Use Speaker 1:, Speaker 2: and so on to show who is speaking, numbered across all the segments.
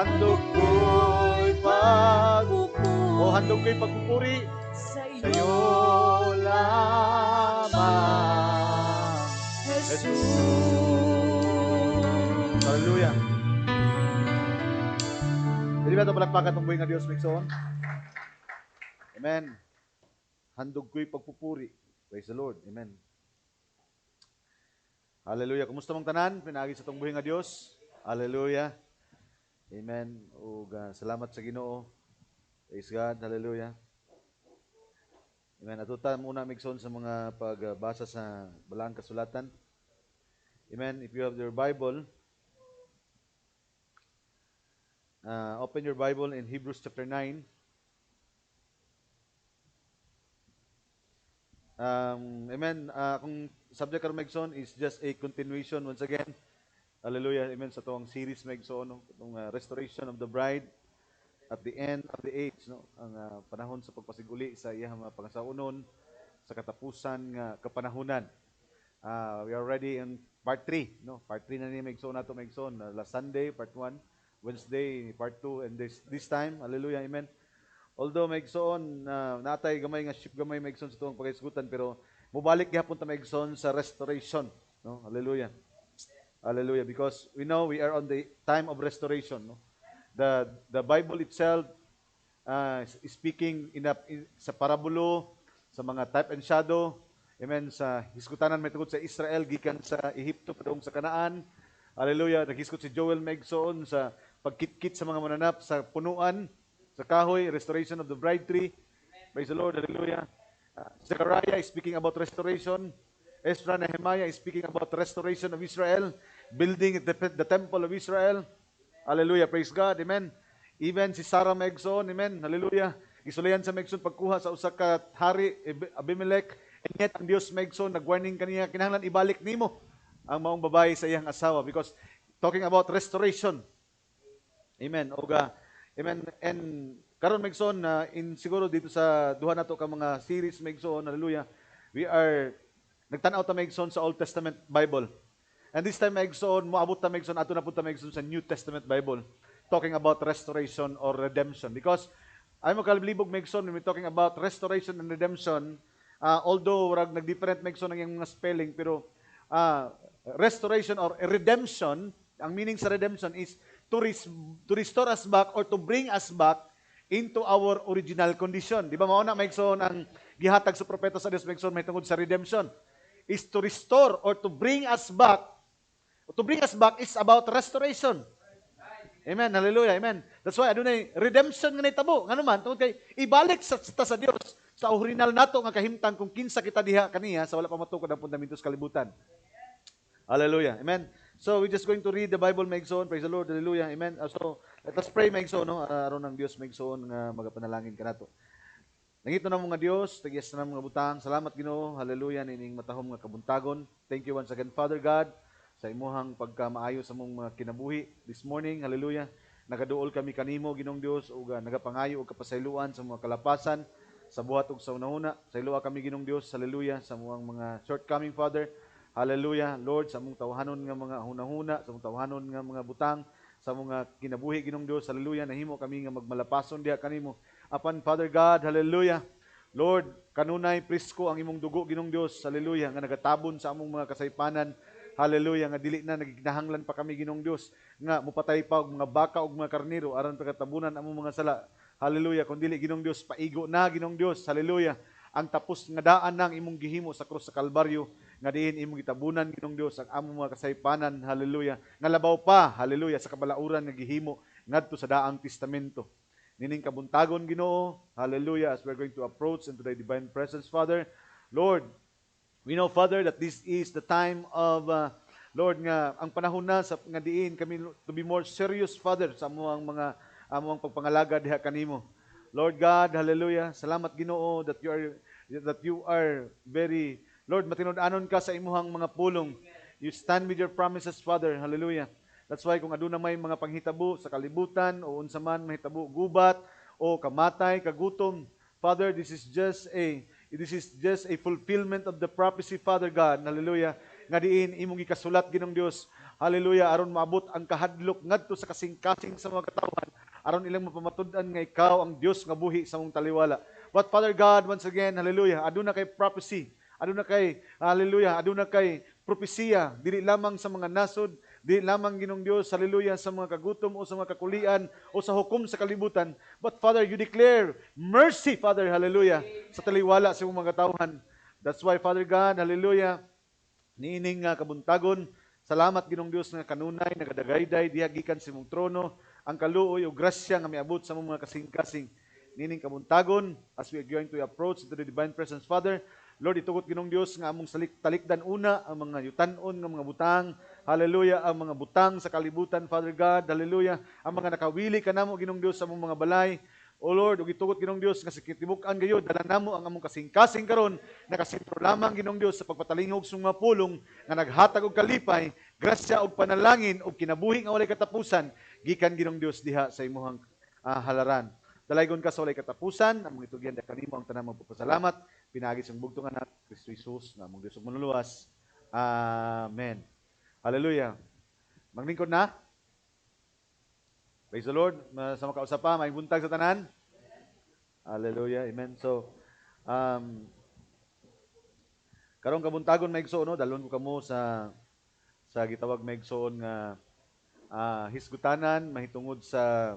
Speaker 1: handog ko'y pagpupuri sa'yo lamang, Jesus. Hallelujah. Jadi ba ito palakpakan itong buhay nga Diyos, Migsoon? Amen. Handog ko'y pagpupuri. Praise the Lord. Amen. Hallelujah. Kumusta mong tanan? Pinagi sa itong buhay nga Diyos. Hallelujah. Amen. O salamat sa Ginoo. Praise God. Hallelujah. Amen. Atuta muna, Migsoon, sa mga pagbasa sa Balaang Kasulatan. Amen. If you have your Bible, open your Bible in Hebrews chapter 9. Amen. Kung subject karon Migsoon is just a continuation once again. Hallelujah. Amen. Sa itong series Migsoon, no? Itong restoration of the bride at the end of the age, no? Ang panahon sa pagpasiguli sa iyang mga pangasaunon sa katapusan nga kapanahunan. We are already in part 3, no? Part 3 na ni Migsoon nato Migsoon. Last Sunday part 1, Wednesday part 2, and this time, hallelujah, amen. Although Migsoon natay gamay nga ship gamay Migsoon sa tuwang paghisgutan, pero mubalik gyapon ta Migsoon sa restoration, no? Hallelujah. Hallelujah, because we know we are on the time of restoration, no? The Bible itself is speaking sa parabulo, sa mga type and shadow, amen, sa hisgutanan may tungod sa Israel gikan sa Ehipto padung sa Kanaan. Hallelujah. Naghisgot si Joel Migsoon sa pagkitkit sa mga mananap sa punuan, sa kahoy, restoration of the bride tree. Praise the Lord. Hallelujah. Zechariah is speaking about restoration. Ezra, Nehemiah is speaking about restoration of Israel, building the temple of Israel. Hallelujah. Praise God. Amen. Even si Sarah Migsoon, amen. Hallelujah. Isulayan sa Migsoon pagkuha sa usa ka hari Abimelech. And yet ang Dios Migsoon nag-warning kaniya, kinahanglan ibalik nimo ang maong babae sa iyang asawa, because talking about restoration. Amen. Oga. Amen. And karon Migsoon in siguro dito sa duha nato ka mga series Migsoon, hallelujah. We are nagtan-aw ta Migsoon sa Old Testament Bible. And this time Migsoon moabot ta Migsoon ato na punta Migsoon sa New Testament Bible, talking about restoration or redemption. Because ay mo kalibog Migsoon when we talking about restoration and redemption, although rag nag-different Migsoon ang iyang mga spelling, pero restoration or redemption, ang meaning sa redemption is to restore us back or to bring us back into our original condition. Di ba mao na Migsoon ang gihatag sa propeta sa Dios Migsoon may tungod sa redemption is to restore or to bring us back. To bring us back is about restoration. Amen. Hallelujah. Amen. That's why adunay redemption nga nahitabo. Ngano man tungod kay ibalik sa Dios sa original nato nga kahimtang kung kinsa kita diha kaniya sa wala pa matukod ang fundamento sa kalibutan. Hallelujah. Amen. So we're just going to read the Bible, Migsoon. Praise the Lord. Hallelujah. Amen. So let us pray, Migsoon, no? Aron ng Dios Migsoon nga magapanalangin kanato. Nangito na mga Dios, tagias na mga butang. Salamat Ginoo. Hallelujah. Nining matahom nga kabuntagon. Thank you once again, Father God, sa imuhang pagkamaayo sa mong mga kinabuhi this morning. Hallelujah. Nagaduol kami kanimo, Ginoong Dios, ug nagapangayo og kapasayloan sa mga kalapasan sa buhat ug sa unahuna. Sayloa kami, Ginoong Dios. Hallelujah. Sa mga shortcoming, Father. Hallelujah. Lord, sa mong tawhanon nga mga hunahuna, sa mong tawhanon nga mga butang, sa mga kinabuhi, Ginoong Dios. Hallelujah. Nahimo kami nga magmalapason diha kanimo. Apan, Father God, hallelujah. Lord, kanunay prisko ang imong dugo, Ginoong Dios. Hallelujah. Nga nagatabon sa among mga kasaypanan. Hallelujah. Nga dili na nagikinahanglan pa kami, Ginoong Dios. Nga mupatay pa og mga baka og mga karnero aron pagkatabunan among mga sala. Hallelujah. Kung dili, Ginoong Dios, paigo na, Ginoong Dios. Hallelujah. Ang tapos nga daan nang imong gihimo sa krus sa Kalbaryo, nga diin imong gitabunan, Ginoong Dios, ang among mga kasaypanan, hallelujah. Nga labaw pa, hallelujah, sa kabalauran nga gihimo ngadto sa daang testamento. Nining kabuntagon, Ginoo, hallelujah, as we're going to approach into thy divine presence, Father. Lord, we know, Father, that this is the time of Lord, nga ang panahon na sa nga diin kami to be more serious, Father, sa among mga among pagpangalaga diha kanimo. Lord God, hallelujah. Salamat Ginoo that you are very, Lord, matinud-anon ka sa imuhang mga pulong. You stand with your promises, Father. Hallelujah. That's why kung aduna may mga panghitabo sa kalibutan o unsa man mahitabo gubat o kamatay, kagutom, Father, this is just a fulfillment of the prophecy, Father God. Hallelujah. nga diin imong gikasulat Ginoong Dios. Hallelujah, aron maabot ang kahadlok ngadto sa kasing-kasing sa mga katawhan, aron ilang mapamatud-an nga ikaw ang Dios nga buhi sa mong taliwala. But Father God, once again, hallelujah, aduna kay prophecy, aduna kay, hallelujah, aduna kay propesiya, dili lamang sa mga nasod, di lamang Ginoong Dios, hallelujah, sa mga kagutom o sa mga kakulian o sa hukom sa kalibutan. But Father, you declare mercy, Father, hallelujah, sa taliwala sa mga tauhan. That's why, Father God, hallelujah, niining nga kabuntagon, salamat Ginoong Dios nga kanunay, nagadagayday, diha gikan sa imong trono, ang kaluoy o grasya nga miabot sa mga kasing-kasing. Niining kabuntagon, as we are going to approach to the divine presence, Father, Lord, itugot Ginoong Dios nga among talikdan una ang mga yutan-on nga mga butang, hallelujah, ang mga butang sa kalibutan, Father God, hallelujah, ang mga nakawili kanamo Ginoong Dios sa among mga balay. O Lord, ug itugot Ginoong Dios nga sikitibuk-an gayud dala namo ang among kasing-kasing karon, nakasentro lamang Ginoong Dios sa pagpatalingog sa mga pulong nga naghatag og kalipay, grasya og panalangin ug kinabuhi nga walay katapusan gikan Ginoong Dios diha sa imong halaran. Dalaygon ka sa walay katapusan, among itugyan da kanimo ang tanang magpapasalamat. Pinagi sa bugtong anak Kristo Jesus nga among Dios ug manluluwas. Amen. Hallelujah. Maglingkod na. Praise the Lord. Sa makausap pa, may buntag sa tanan. Hallelujah. Amen. So, karong kabuntagon maigsoon, no? Dalon ko kamo sa gitawag maigsoon nga hisgutanan mahitungod sa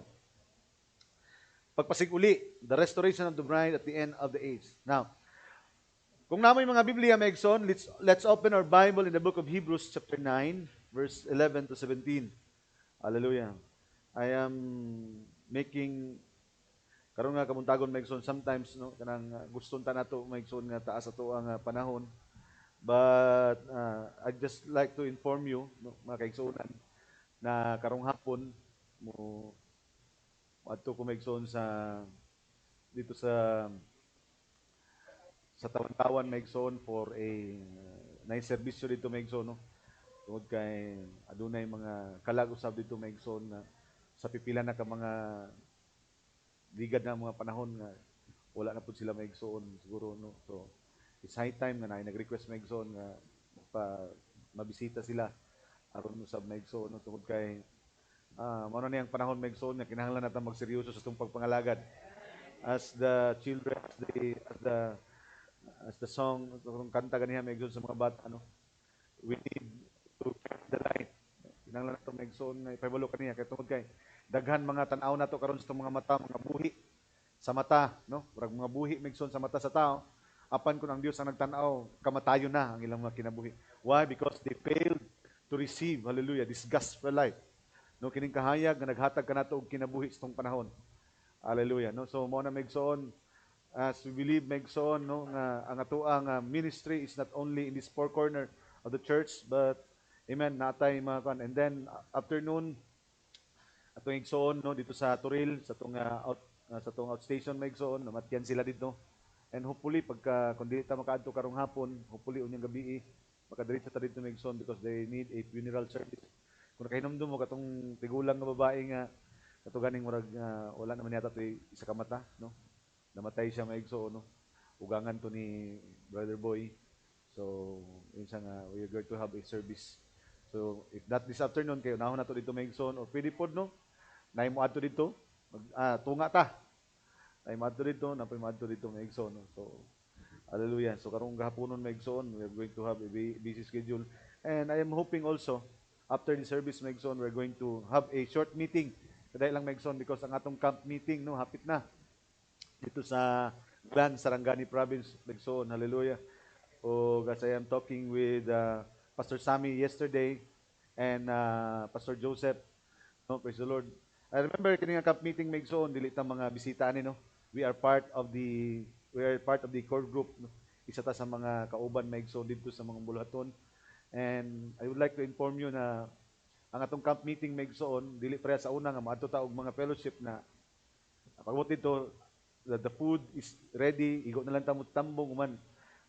Speaker 1: pagpasiguli, the restoration of the bride at the end of the age. Now, kung namoy mga Biblia maigsoon, let's open our Bible in the book of Hebrews chapter 9, verse 11 to 17. Hallelujah. I am making karon nga kabuntagon maigsoon sometimes no kanang guston ta nato maigsoon nga taas ato ang panahon, but I just like to inform you no, mga kaigsuonan, na karong hapon mo adto ko maigsoon dito sa Tawan-Tawan maigsoon for a nice serbisyo dito maigsoon no, tungod kay adunay mga kalag-usab dito maigsoon na sa pipila na ka mga ligad na mga panahon nga wala na pud sila maigsoon siguro no. So it's high time nga nag-request maigsoon nga mabisita sila aron usab maigsoon no, tungod kay mao na niyang panahon maigsoon nga kinahanglan natin magseryoso sa itong pagpangalagad as the children, as the song kung kanta ganiha maigsoon sa mga bata no, we need to keep the light. Kinahanglan nato maigsoon nga ipahibalo kaniya kay tungod kay daghan mga tan-aw nato karon sa mga mata, mga buhi sa mata no, murag mga buhi maigsoon sa mata sa tao, apan kun ang Dios ang nagtan-aw kamatayon na ang ilang mga kinabuhi. Why? Because they failed to receive, hallelujah, this gospel life no, kining kahayag nga naghatag kanato og kinabuhi sa tong panahon. Hallelujah no. So mo na maigsoon, as we believe maigsoon no nga ang atoang ministry is not only in this four corner of the church, but amen natay mga kan, and then afternoon atong igsoon no dito sa Turil sa tong outstation maigsoon namatyan sila dito, and hopefully pagka kun dili ta makaadto karong hapon, hopefully unyang gabi makadiretso ta dito maigsoon because they need a funeral service. Kung nakahinumdum mo katong tigulang nga babae nga kato ganing murag wala naman yata to isa ka mata no, namatay siya maigsoon no, ugangan to ni Brother Boy. So yun siya nga we are going to have a service. So if not this afternoon kayo nahon nato dito maigsoon or pwede pod no nay mo adto dito tunga ta nay mo adto dito napay mo adto dito maigsoon no. So hallelujah. So karong gahaponon maigsoon we are going to have a busy schedule, and I am hoping also after the service maigsoon we're going to have a short meeting kaday lang maigsoon because ang atong camp meeting no hapit na dito sa Glan, Sarangani Province maigsoon. Hallelujah. As I am talking with Pastor Sammy yesterday and Pastor Joseph no, praise the Lord. I remember kini nga camp meeting maigsoon dili ta mga bisita ani no. We are part of the core group no? Isa ta sa mga kauban maigsoon dito sa mga buluhaton, and I would like to inform you na ang atong camp meeting maigsoon dili pareha sa una nga maadto ta og mga fellowship na pagbuot dito the food is ready, igo na lang ta mo tambong man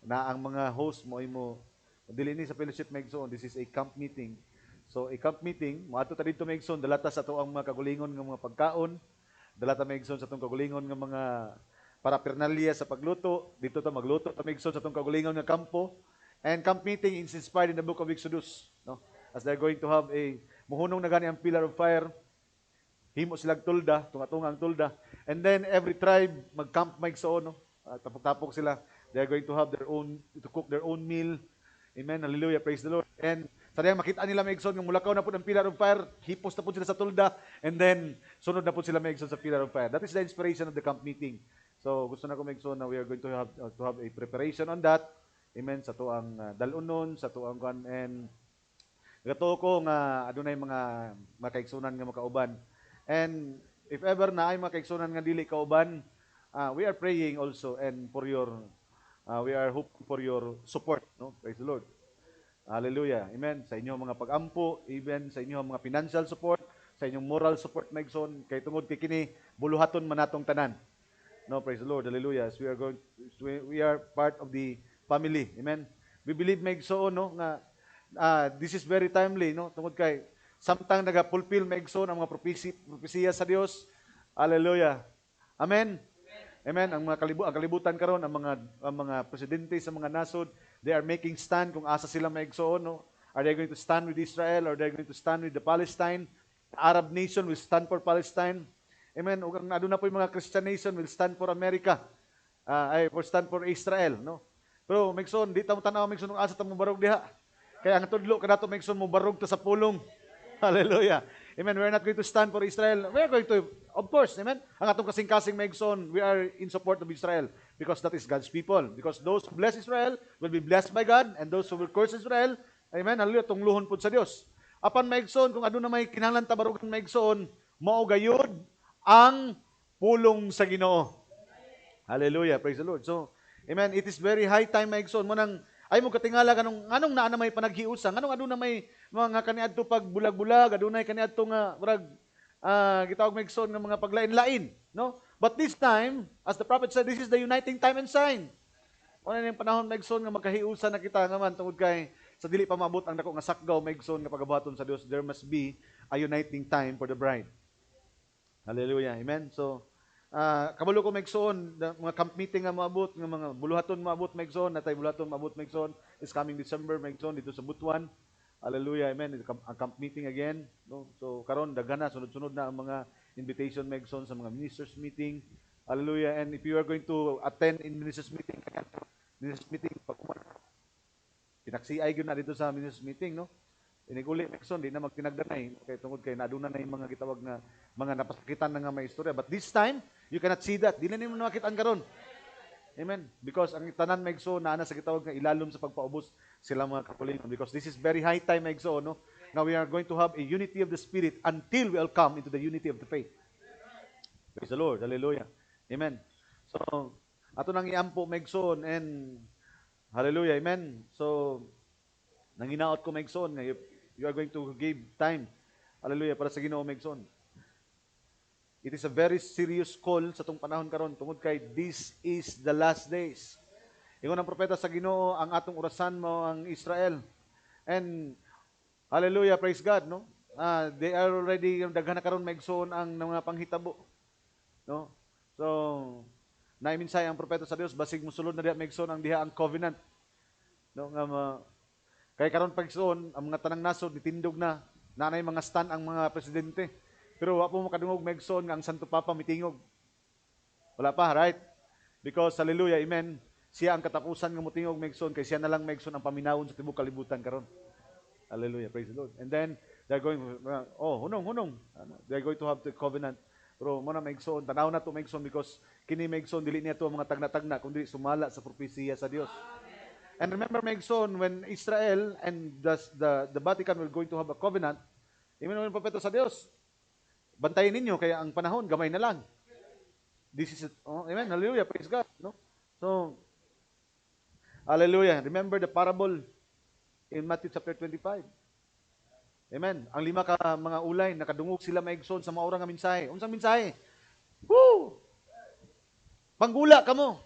Speaker 1: na ang mga host mo imo dili ni sa fellowship maigsoon. This is a camp meeting. So a camp meeting, moadto ta dito maigsoon, dala ta sa ato ang mga kagulingon nga mga pagkaon, dala ta maigsoon sa atong kagulingon nga mga paraphernalia sa pagluto, dito ta magluto ta maigsoon sa atong kagulingon nga kampo, And camp meeting is inspired in the book of Exodus, no? As they're going to have muhunong na gani ang pillar of fire, himo silang tulda, tunga-tunga ang tulda. And then every tribe mag-camp maigsoon, no? Tapok-tapok sila. They're going to have to cook their own meal. Amen. Hallelujah. Praise the Lord. And sa diyang makita nila maigsoon, yung mulakaw na po ng pillar of fire, hipos na po sila sa tulda, and then sunod na po sila maigsoon sa pillar of fire. That is the inspiration of the camp meeting. So gusto na ko maigsoon na we are going to have a preparation on that. Amen. Sa tuang dalunon, sa tuang kan, and gato ko nga adunay mga makaigsunan nga makauban. And if ever na ay makaigsunan nga dili kauban, we are praying also and for your we are hoping for your support, no? Praise the Lord. Hallelujah. Amen. Sa inyong mga pag-ampo, even sa inyong mga financial support, sa inyong moral support maigsoon kay tungod kay kini buluhaton man natong tanan. No, praise the Lord. Hallelujah. As we are part of the family. Amen. We believe maigsoon, no, nga this is very timely, no? Tungod kay samtang naga-fulfill maigsoon ang mga propesiya sa Dios. Hallelujah. Amen. Amen. Ang kalibutan karon, ang mga presidente sa mga nasod, they are making stand kung asa sila maigsoon, no? Are they going to stand with Israel or are they going to stand with the Palestine? The Arab nation will stand for Palestine. Amen. Ug ang aduna po yung mga Christian nation will stand for America. For stand for Israel, no? Pero maigsoon, di ta mo tanaw maigsoon kung asa ta mo barog diha. Kaya ang tudlo kanato maigsoon mo barog ta sa pulong. Hallelujah. Amen. We're not going to stand for Israel. We're going to, of course, amen. Ang atong kasing-kasing maigsoon, we are in support of Israel because that is God's people. Because those who bless Israel will be blessed by God, and those who will curse Israel, amen, hallelujah, tungluhon pud sa Dios. Apan maigsoon, kung aduna may kinahanglan tabarugan maigsoon, mao gayud ang pulong sa Ginoo. Hallelujah. Praise the Lord. So, amen, it is very high time maigsoon mo nang ay mo katingala anong naa na may panaghiusa, anong aduna may mga kaniadto pag bulag-bulag, adunay kaniadto nga murag gitawag maigsoon nga mga paglain-lain, no? But this time, as the prophet said, this is the uniting time and sign. Wala na yung panahon maigsoon nga magkahiusa na kita nga man tungod kay sa dili pa maabot ang dako nga sakgaw maigsoon nga pagabuhaton sa Dios, there must be a uniting time for the bride. Hallelujah. Amen. So kabalo ko maigsoon, mga camp meeting nga maabot, nga mga buluhaton maabot maigsoon, natay buluhaton maabot maigsoon is coming December maigsoon dito sa Butuan. Hallelujah, amen. Ang camp meeting again, no? So karon daghan na sunod-sunod na ang mga invitation maigsoon sa mga ministers meeting. Hallelujah. And if you are going to attend in ministers meeting, pag pinaksiay gyud na dito sa ministers meeting, no? Iniguli maigsoon di na magtinagdanay kay tungod kay naaduna na yung mga gitawag na mga napasakitan na nga may istorya. But this time, you cannot see that. Di na nimo makita karon. Amen. Because ang tanan maigsoon na sa gitawag nga ilalom sa pagpaubos sila mga kapulingon. Because this is very high time maigsoon, no? Now we are going to have a unity of the Spirit until we all come into the unity of the faith. Praise the Lord. Hallelujah. Amen. So, ato nang iampo maigsoon and hallelujah. Amen. So, nanginaot ko maigsoon nga you are going to give time. Hallelujah. Para sa Ginoo maigsoon. It is a very serious call sa tong panahon karon tungod kay this is the last days. Ingon ang propeta sa Ginoo, ang atong orasan mo ang Israel. And hallelujah, praise God, no? They are already daghan na karon maigsoon ang mga panghitabo. No? So, naiminsay ang propeta sa Dios basig mosulod na diha maigsoon ang diha ang covenant. No nga kay karon pagsoon ang mga tanang nasod nitindog na nanay mga stand ang mga presidente. Pero wa po makadungog maigsoon nga ang Santo Papa mitingog. Wala pa, right? Because hallelujah, amen. Siya ang katapusan nga motingog maigsoon kay siya na lang maigsoon ang paminawon sa tibuok kalibutan karon. Hallelujah, praise the Lord. And then they're going hunong. They're going to have the covenant. Pero mo na maigsoon, tanaw na to maigsoon because kini maigsoon dili niya to ang mga tagna-tagna kundi sumala sa propesiya sa Dios. And remember maigsoon when Israel and the Vatican will going to have a covenant, amen, ang propeta sa Dios. Bantayin ninyo kaya ang panahon gamay na lang. This is it. Oh, amen. Hallelujah. Praise God, no? So hallelujah. Remember the parable in Matthew chapter 25. Amen. Ang 5 ka mga ulay nakadungog sila maigsoon sa maura nga mensahe. Unsang mensahe? Woo! Panggula kamo.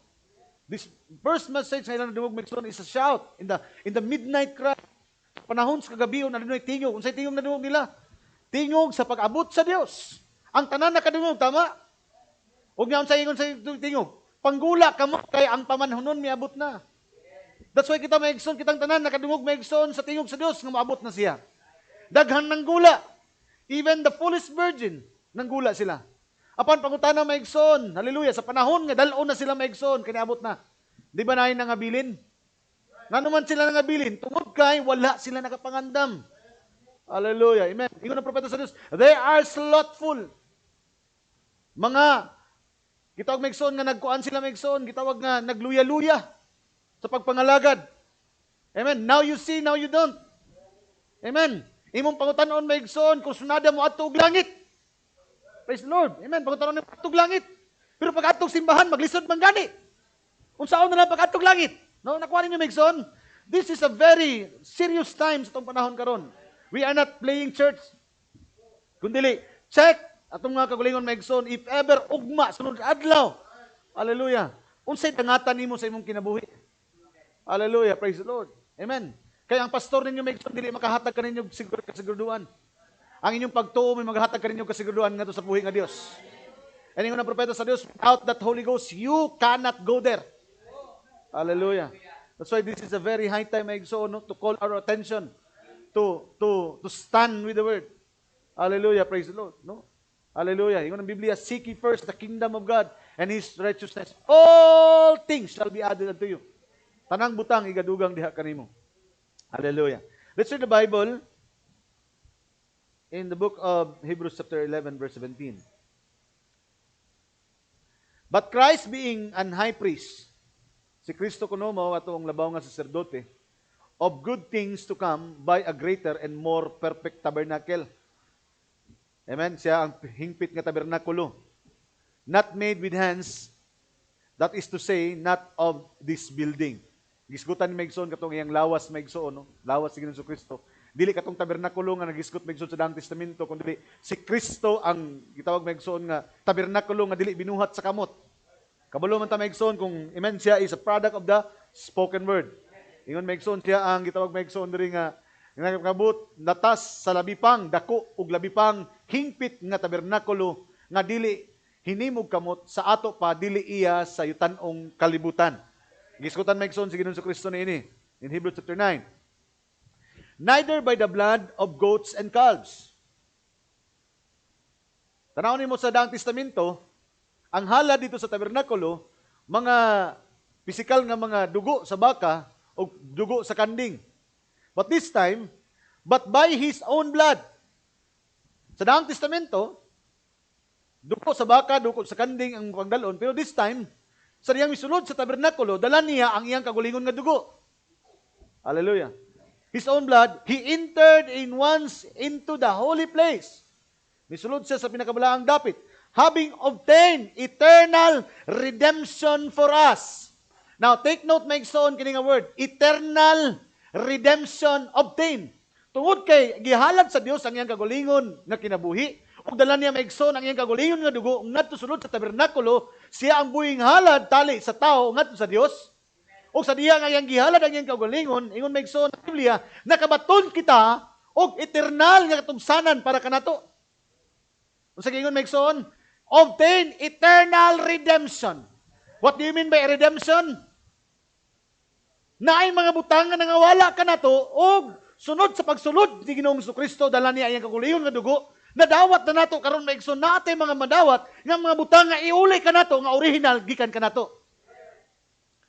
Speaker 1: This first message nga ilang nadungog maigsoon is a shout in the midnight cry. Panahon sa kagabion adunay tingog. Unsay tingog nadungog nila? Tingog sa pag-abot sa Dios. Ang tanan nakadungog, tama? Huwag niya sa ingon sa tingog. Panggula ka mo, kay ang pamanhonon miabot na. That's why kita maigsoon, kitang tanan, nakadungog maigsoon sa tingog sa Dios nga maabot na siya. Daghan ng gula. Even the foolish virgin, nanggula sila. Apan pangutana maigsoon, hallelujah, sa panahon nga dal-o na sila maigsoon, kaniabot na. Di ba nahin nangabilin? Nga naman sila nangabilin, tungod kay wala sila nakapangandam. Hallelujah, amen. Ingon ang propeta sa Dios, they are slothful. Mga, gitawag maigsoon nga nagkuan sila maigsoon, gitawag nga nagluya-luya sa pagpangalagad. Amen. Now you see, now you don't. Amen. Imong pangutanon maigsoon kung sunada mo adto og langit. Praise the Lord. Amen. Pangutanon mo adto og langit. Pero pag adtog simbahan maglisod man gani. Unsaon na lang pag adtog langit? No, nakuha ninyo maigsoon. This is a very serious time sa tong panahon karon. We are not playing church. Kundi check atong mga kagulingon maigsoon if ever ugma sunod adlaw. Hallelujah. Unsay tangatan nimo sa imong kinabuhi? Hallelujah. Praise the Lord. Amen. Kaya ang pastor ninyo may dili makahatag kaninyo kasiguruduan. Ang inyong pagtuo may maghatag kaninyo kasiguruduan ngadto sa buhi nga Dios. And ingon ang propeta sa Dios, without that Holy Ghost, you cannot go there. Hallelujah. That's why this is a very high time no, to call our attention to stand with the word. Hallelujah. Praise the Lord. No? Hallelujah. Ingon ang Biblia, seek ye first the kingdom of God and His righteousness. All things shall be added unto you. Tanang butang igadugang diha kanimo. Hallelujah. Let's read the Bible in the book of Hebrews chapter 11 verse 17. But Christ being an high priest, si Kristo kuno mao atong labaw nga saserdote, of good things to come by a greater and more perfect tabernacle. Amen. Siya ang hingpit nga tabernakulo, not made with hands, that is to say, not of this building. Gisgutan ni maigsoon katong iyang lawas maigsoon, no? Lawas si Ginoong Kristo. Dili katong tabernakulo nga nagisgot maigsoon sa Daang Testamento, kundi si Kristo ang gitawag maigsoon nga tabernakulo nga dili binuhat sa kamot. Kabalo man ta maigsoon kung amen siya is a product of the spoken word. Ingon maigsoon siya ang gitawag maigsoon diri nga nakabut natas sa labipang dako ug labipang hingpit nga tabernakulo nga dili hinimog kamot sa ato pa dili iya sa yutan-ong kalibutan. Giskutan maigsoon si Ginoong Kristo niini in Hebrews chapter 9. Neither by the blood of goats and calves. Tanawon nimo sa Daang Testamento, ang hala dito sa tabernakulo, mga pisikal nga mga dugo sa baka o dugo sa kanding. But this time, but by His own blood. Sa Daang Testamento, dugo sa baka, dugo sa kanding ang pagdalon, pero this time, sa diyang misulod sa tabernakulo, dala niya ang iyang kagulingon nga dugo. Hallelujah. His own blood, He entered in once into the holy place. Misulod siya sa pinakabalaang dapit, having obtained eternal redemption for us. Now, take note, maigsoon kini nga word, eternal redemption obtained. Tungod kay gihalad sa Dios ang iyang kagulingon nga kinabuhi, ug dala niya maigsoon ang iyang kagulingon nga dugo ngadto sulod sa tabernakulo, siya ang buhing halad tali sa tao ngadto sa Dios. Ug sa diha nga iyang gihalad ang iyang kagulingon, ingon maigsoon ang Biblia, nakabaton kita og eternal nga katungsanan para kanato. Unsa ingon maigsoon? Obtain eternal redemption. What do you mean by redemption? Naay mga butang nga nangawala kanato og sunod sa pagsulod ni Ginoong Kristo dala niya iyang kagulingon nga dugo. Nadawat na nato karon maigsoon natin mga madawat nga mga butang nga iuli kanato nga original gikan kanato.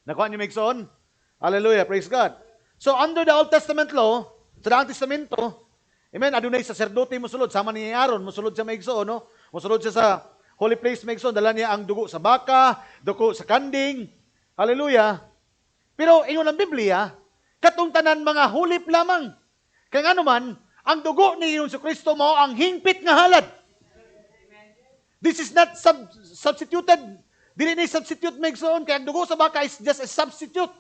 Speaker 1: Nakuha niyo maigsoon? Hallelujah, praise God. So under the Old Testament law, sa Daang Testamento, amen, adunay saserdote mosulod sama ni Aaron, mosulod siya maigsoon, no? Mosulod siya sa holy place maigsoon, dala niya ang dugo sa baka, dugo sa kanding. Hallelujah. Pero ingon ang Biblia, katong tanan mga hulip lamang. Kaya nga naman, ang dugo ni Ginoong Kristo mao ang hingpit nga halad. This is not substituted. Dili ni substitute maigsoon kaya ang dugo sa baka is just a substitute.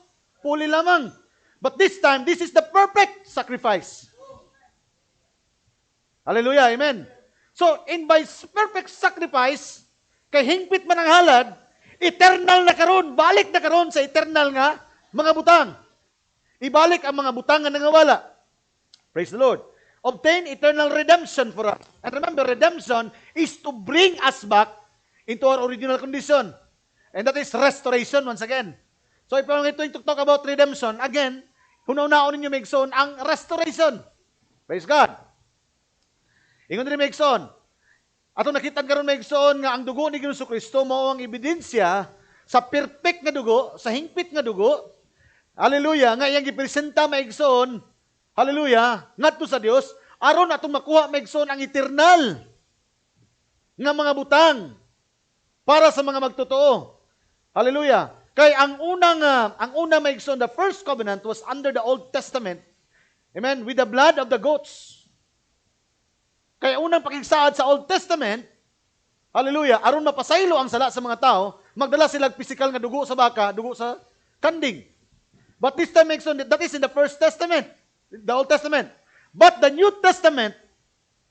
Speaker 1: Puli lamang. But this time, this is the perfect sacrifice. Hallelujah, amen. So, in by perfect sacrifice, kay hingpit man ang halad, eternal na karon, balik na karon sa eternal nga mga butang. Ibalik ang mga butang nga nangawala. Praise the Lord. Obtain eternal redemption for us. And remember, redemption is to bring us back into our original condition. And that is restoration once again. So if I'm going to talk about redemption, again, hunaw-naon ninyo Megson ang restoration. Praise God. Ingon rin Megson, atong nakitan karon Megson nga ang dugo ni Ginoong Kristo mao ang ebidensya sa perfect nga dugo, sa hingpit nga dugo. Hallelujah, nga iyang gipresenta Megson. Hallelujah, ngadto sa Dios aron atong makuha Megson ang eternal nga mga butang para sa mga magtotoo. Hallelujah. Kay ang una Megson, the first covenant was under the Old Testament. Amen, with the blood of the goats. Kaya unang pakigsaad sa Old Testament, hallelujah, aron mapasaylo ang sala sa mga tao, magdala sila physical nga dugo sa baka, dugo sa kanding. But this time, that is in the First Testament, the Old Testament. But the New Testament,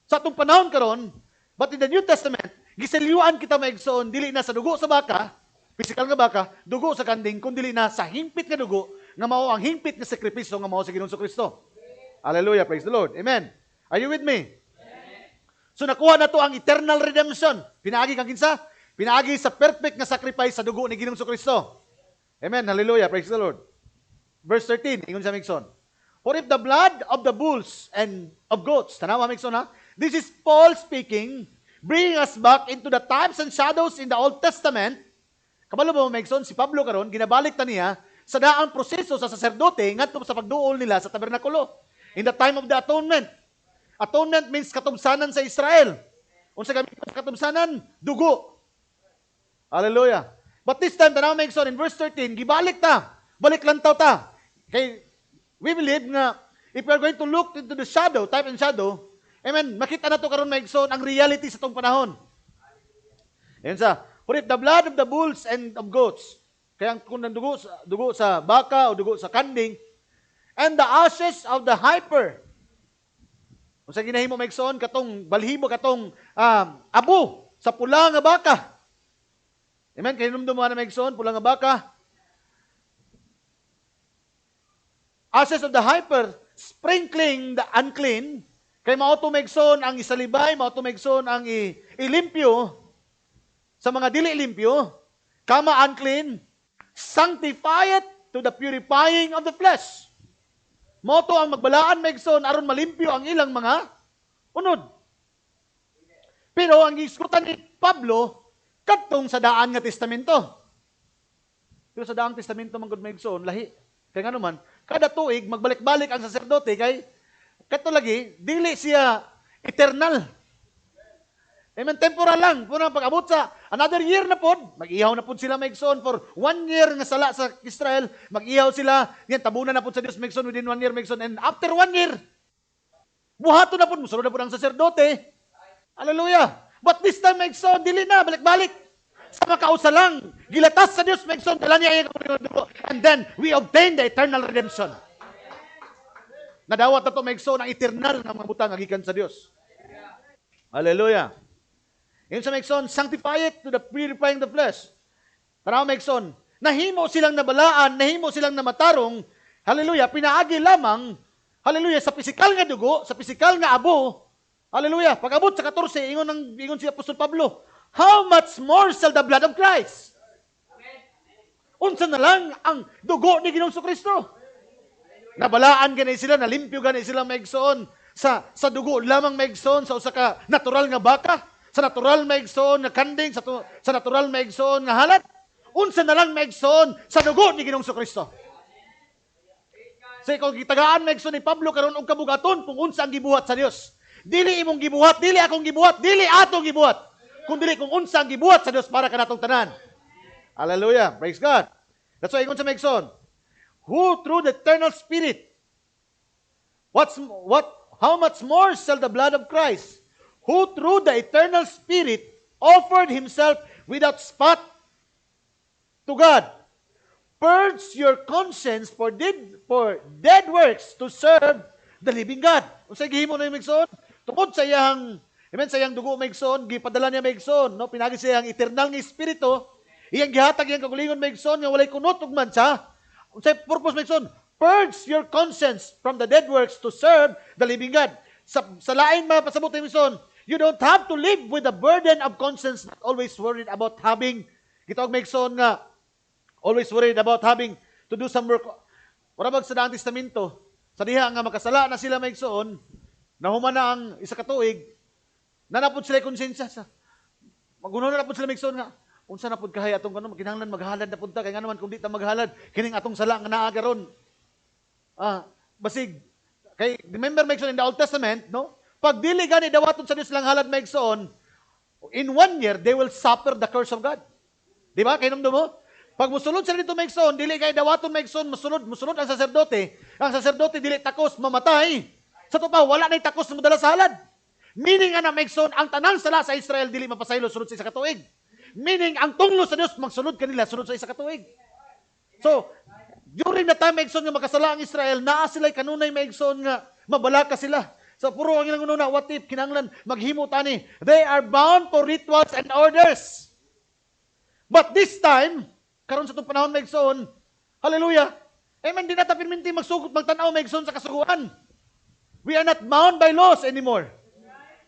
Speaker 1: sa atong panahon karon, but in the New Testament, giselyuan kita Megson, dili na sa dugo sa baka, physical nga baka, dugo sa kanding, kundi dili na sa hingpit nga dugo, nga mao ang hingpit nga sakripisyo nga mao sa Ginoong Kristo. Hallelujah, praise the Lord. Amen. Are you with me? So nakuha na to ang eternal redemption. Pinaagi kang kinsa? Pinaagi sa perfect nga sacrifice sa dugo ni Ginoong Kristo. Amen. Hallelujah. Praise the Lord. Verse 13, ingon sa Megson. For if the blood of the bulls and of goats, tanawa Megson ha? This is Paul speaking, bringing us back into the types and shadows in the Old Testament. Kabalo mo Megson, si Pablo karon ginabalik ta niya sa daang proseso sa saserdote ngadto sa pagduol nila sa tabernakulo. In the time of the atonement. Atonement means katubsanan sa Israel. Unsa gamit sa katubsanan? Dugo. Hallelujah. But this time, tanaw Megson, in verse 13, gibalik ta. Balik lantaw ta. Kay, we believe nga, if we are going to look into the shadow, type and shadow, amen, makita na to karon Megson, ang reality sa itong panahon. Ayan sa, for if the blood of the bulls and of goats, kaya kung dugo sa baka o dugo sa kanding, and the ashes of the heifer, kung sa ginahimo Megson, katong balhibo, katong abo sa pula nga baka. Amen? Kaya numdum mo na Megson, pula nga baka. Ashes of the heifer, sprinkling the unclean. Kaya mauto Megson ang isalibay, mauto Megson ang ilimpyo sa mga dili limpyo. Kama unclean, sanctify it to the purifying of the flesh. Moto ang magbalaan Megson aron malimpyo ang ilang mga unod. Pero ang iskutan ni Pablo kadtong sa daan nga testamento. Pero sa daang testamento man gud Megson lahi. Kaya nga naman, kada tuig magbalik-balik ang saserdote kay kadto lagi dili siya eternal. Amen, temporal lang. Puna pag-abot sa another year na pod, mag-ihaw na pod sila Megson for 1 year nga sala sa Israel, mag-ihaw sila, yan, tabunan na pod sa Dios Megson within 1 year Megson, and after 1 year, buhato na pod, musunod na pod ang saserdote. Hallelujah. But this time Megson, dili na, balik-balik. Sa makausa lang, gilatas sa Dios Megson, dala niya yung dugo, and then we obtain the eternal redemption. Nadawat na to Megson ang eternal nga mga butang agikan sa Dios. Hallelujah. Yun sa Megson, sanctify it to the purifying the flesh. Tanaw Megson, nahimo silang nabalaan, nahimo silang namatarong, hallelujah, pinaagi lamang, hallelujah, sa pisikal nga dugo, sa pisikal nga abo, hallelujah, pag-abot sa 14, ingon si Apostol Pablo, how much more shall the blood of Christ? Unsa na lang ang dugo ni Ginoong Kristo? Nabalaan ganay sila, nalimpyo ganay sila Megson, sa dugo lamang Megson, sa usa ka natural nga baka, sa natural Megson nga kanding, sa natural Megson nga halat. Unsa na lang Megson sa dugo ni Ginoong Kristo. Sa kung gitagaan Megson ni Pablo karon og kabugaton kung unsa ang gibuhat sa Dios. Dili imong gibuhat, dili akong gibuhat, dili atong gibuhat. Kundi kung unsa ang gibuhat sa Dios para kanatong tanan. Hallelujah. Praise God. That's why ingon sa Megson, who through the eternal Spirit, how much more shall the blood of Christ, who through the eternal Spirit offered himself without spot to God, purge your conscience for dead works to serve the living God. Unsay gihimo na Megson? Tungod sa iyang dugo Megson, gipadala niya Megson, no? Pinagi siya ang eternal nga espiritu, iyang gihatag iyang kagulingon Megson nga walay kunot ug mansa. Unsay purpose Megson? Purge your conscience from the dead works to serve the living God. Sa lain mga pasabot Megson, you don't have to live with the burden of conscience, not always worried about having, gitawag Megson nga, always worried about having to do some work. Wala sa Daang Testamento, sa diha nga makasala na sila maigsoon, nahuman na ang isa ka tuig, nanapod sila konsensya sa maguno na pud sila maigsoon nga unsa na pud kahay atong kanon kinahanglan maghalad na pud ta kay nga naman kung di ta maghalad kining atong sala nga naa karon. Basig kay remember maigsoon in the Old Testament, no? Pag dili gani dawaton sa Dios lang halad maigsoon, in 1 year they will suffer the curse of God. Di ba? Kay namdo mo? Pag musulod sila dito maigsoon, dili kay dawaton maigsoon, musulod ang saserdote. Ang saserdote dili takos mamatay. Sa tupa wala nay takos na modala sa halad. Meaning ana maigsoon, ang tanan sala sa Israel dili mapasaylo sunod sa isa ka tuig. Meaning ang tunglo sa Dios magsunod kanila sunod sa isa ka tuig. So, during the time maigsoon nga makasala ang Israel, naa sila kanunay maigsoon nga mabalaka sila. So puro ang ilang ununa, what if kinahanglan maghimo tani? They are bound for rituals and orders. But this time, karon sa itong panahon maigsoon, hallelujah, amen, di na ta pirminti magsugod, magtanaw maigsoon sa kasuguan. We are not bound by laws anymore.